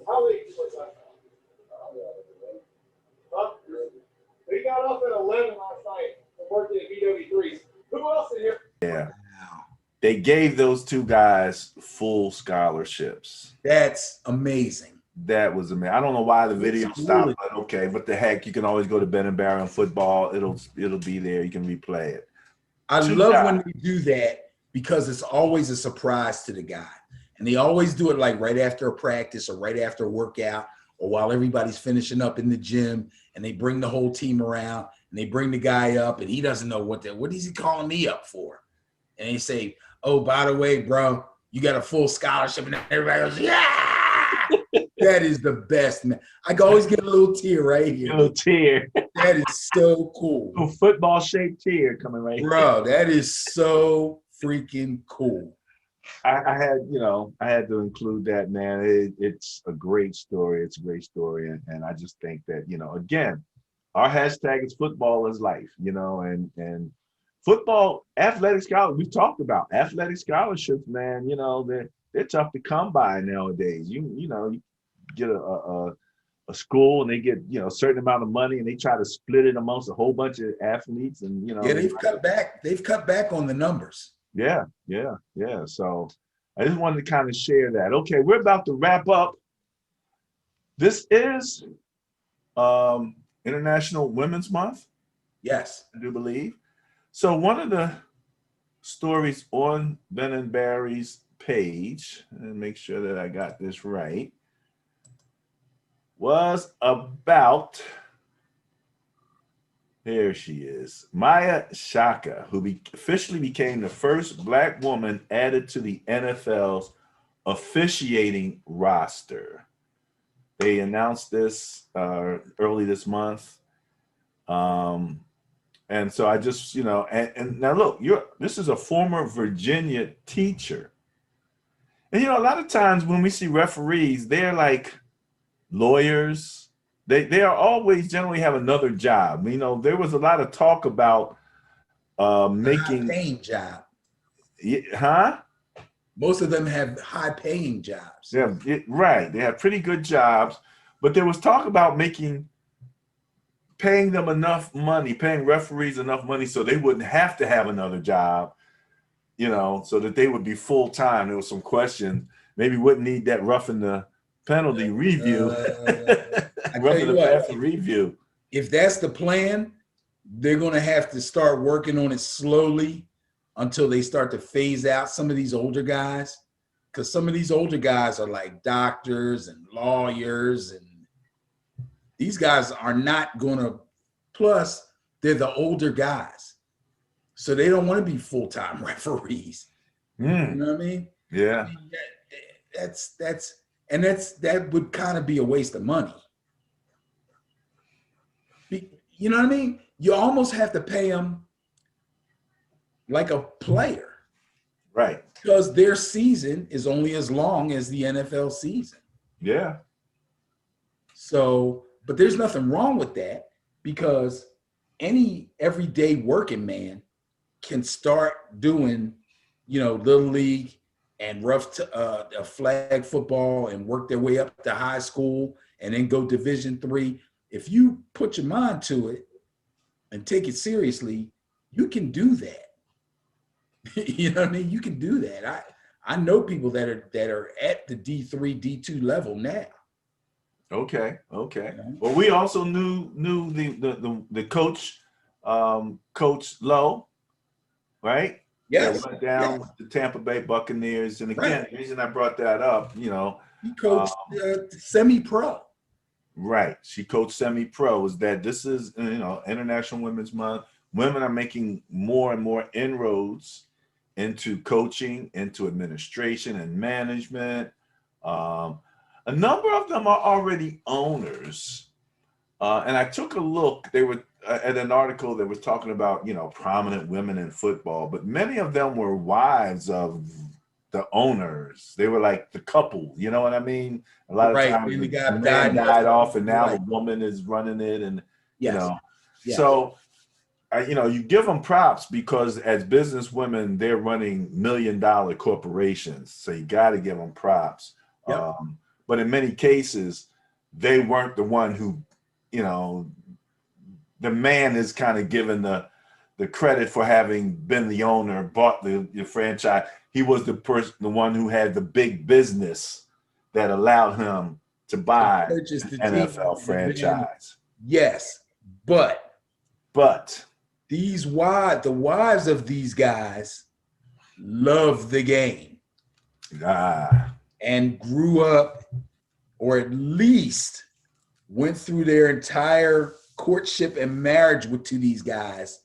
how late was that? Huh? They got up at 11 last night and worked at BW3s. Who else in here? Yeah. They gave those two guys full scholarships. That's amazing. That was amazing. I don't know why the video stopped, but okay. But the heck, you can always go to Ben and Barry on football. It'll be there. You can replay it. I love when they do that because it's always a surprise to the guy. And they always do it like right after a practice or right after a workout or while everybody's finishing up in the gym, and they bring the whole team around and they bring the guy up and he doesn't know what is he calling me up for? And they say, oh, by the way, bro, you got a full scholarship. And everybody goes, yeah. That is the best, man. I can always get a little tear right here. A little tear. That is so cool. A football-shaped tear coming right here. Bro, that is so freaking cool. I had to include that, man. It's a great story. It's a great story. And I just think that, you know, again, our hashtag is football is life, you know, and football, athletic scholarships, we've talked about athletic scholarships, man, you know, they're tough to come by nowadays. You know, you get a school and they get, you know, a certain amount of money and they try to split it amongst a whole bunch of athletes and, you know. Yeah, they've cut back on the numbers. Yeah. So I just wanted to kind of share that. Okay, we're about to wrap up. This is International Women's Month. Yes. I do believe. So one of the stories on Ben and Barry's page, and make sure that I got this right, was about, there she is, Maia Chaka, who officially became the first Black woman added to the NFL's officiating roster. They announced this early this month. And so I just, you know, and now look, this is a former Virginia teacher. And a lot of times when we see referees, they're like lawyers. They are always generally have another job. There was a lot of talk about making, High-paying job. huh? Most of them have high-paying jobs. Yeah, right. They have pretty good jobs, but there was talk about paying them enough money, paying referees enough money so they wouldn't have to have another job, so that they would be full time. There was some question, maybe wouldn't need that roughing the penalty review, I tell roughing you the what, passer review. if that's the plan, they're going to have to start working on it slowly until they start to phase out some of these older guys, because some of these older guys are like doctors and lawyers, and these guys are not going to, plus they're the older guys, so they don't want to be full-time referees. You know what I mean? Yeah. I mean, that would kind of be a waste of money. You know what I mean? You almost have to pay them like a player. Right. Because their season is only as long as the NFL season. Yeah. So, but there's nothing wrong with that, because any everyday working man can start doing, little league and flag football and work their way up to high school and then go Division III. If you put your mind to it and take it seriously, you can do that. You know what I mean? You can do that. I know people that are at the D3, D2 level now. Okay. Okay. You know? Well, we also knew the coach, Coach Lowe, right? Yes. That went down with the Tampa Bay Buccaneers. And again, the reason I brought that up, He coached semi-pro. right. She coached semi-pro. Is that this is, International Women's Month. Women are making more and more inroads into coaching, into administration and management. A number of them are already owners. And I took a look. They were at an article that was talking about, prominent women in football, but many of them were wives of the owners. They were like the couple, you know what I mean? A lot of times And the the guy man died off and now right. the woman is running it. And, Yes. So, you give them props because as business women, they're running $1 million corporations. So you got to give them props. Yep. But in many cases, they weren't the one who, the man is kind of given the credit for having been the owner, bought the franchise. He was the one who had the big business that allowed him to buy purchase the NFL team. franchise. Yes, but the wives of these guys love the game and grew up, or at least went through their entire courtship and marriage to these guys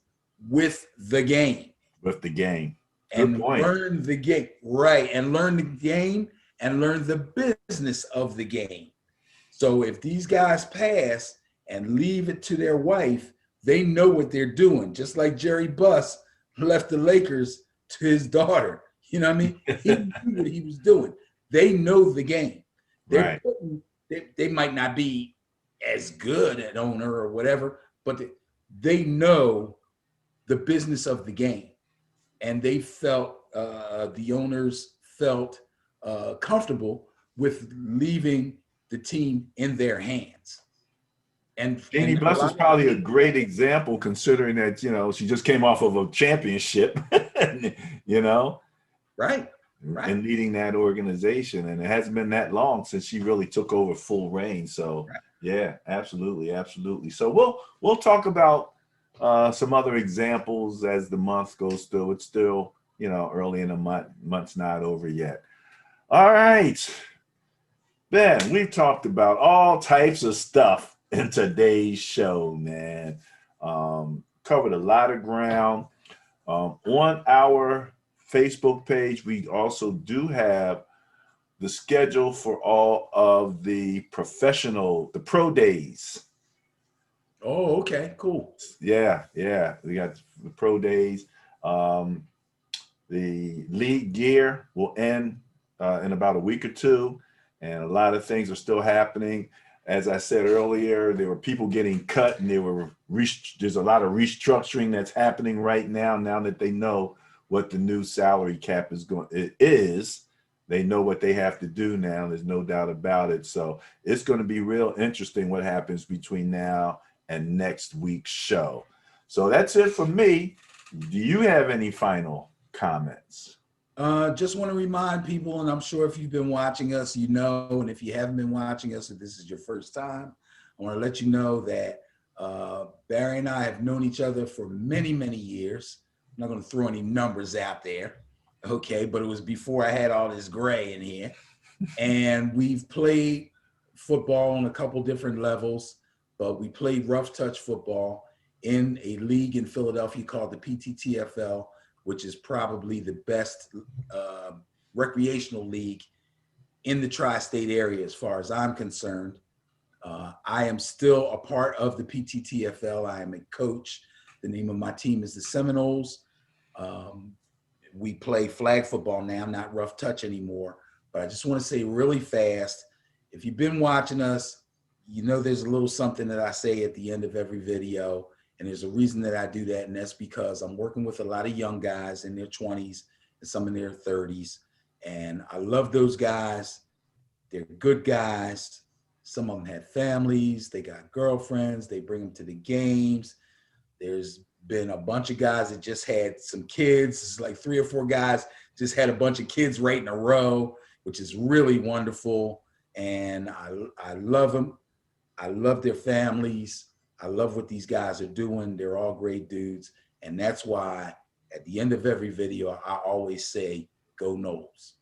with the game. With the game. And learn the game. Right. And learn the game and learn the business of the game. So if these guys pass and leave it to their wife, they know what they're doing. Just like Jerry Buss left the Lakers to his daughter. You know what I mean? He knew what he was doing. They know the game. They're they might not be as good an owner or whatever, but they know the business of the game. And they felt, the owners felt comfortable with leaving the team in their hands. And Jeannie Buss is probably a great example, considering that, she just came off of a championship, Right. And leading that organization. And it hasn't been that long since she really took over full reign. So yeah, absolutely. Absolutely. So we'll talk about some other examples as the month goes through. It's still, early in the month. Month's not over yet. All right. Ben, we've talked about all types of stuff in today's show, man. Covered a lot of ground. On our Facebook page, we also do have the schedule for all of the pro days. Oh, okay, cool. Yeah. We got the pro days. The league gear will end in about a week or two, and a lot of things are still happening. As I said earlier, there were people getting cut, and there's a lot of restructuring that's happening right now. Now that they know what the new salary cap is, they know what they have to do now. There's no doubt about it. So it's going to be real interesting what happens between now and next week's show. So that's it for me. Do you have any final comments? Just want to remind people, and I'm sure if you've been watching us, you know, and if you haven't been watching us, if this is your first time, I want to let you know that Barry and I have known each other for many, many years. I'm not going to throw any numbers out there, okay, but it was before I had all this gray in here. And we've played football on a couple different levels, but we played rough touch football in a league in Philadelphia called the PTTFL, which is probably the best recreational league in the tri-state area as far as I'm concerned. I am still a part of the PTTFL. I am a coach. The name of my team is the Seminoles. We play flag football now, not rough touch anymore. But I just want to say really fast, if you've been watching us, you know there's a little something that I say at the end of every video. And there's a reason that I do that, and that's because I'm working with a lot of young guys in their 20s and some in their 30s. And I love those guys. They're good guys. Some of them have families. They got girlfriends. They bring them to the games. There's been a bunch of guys that just had some kids. It's like 3 or 4 guys just had a bunch of kids right in a row, which is really wonderful. And I love them. I love their families. I love what these guys are doing. They're all great dudes. And that's why at the end of every video, I always say, go Noles.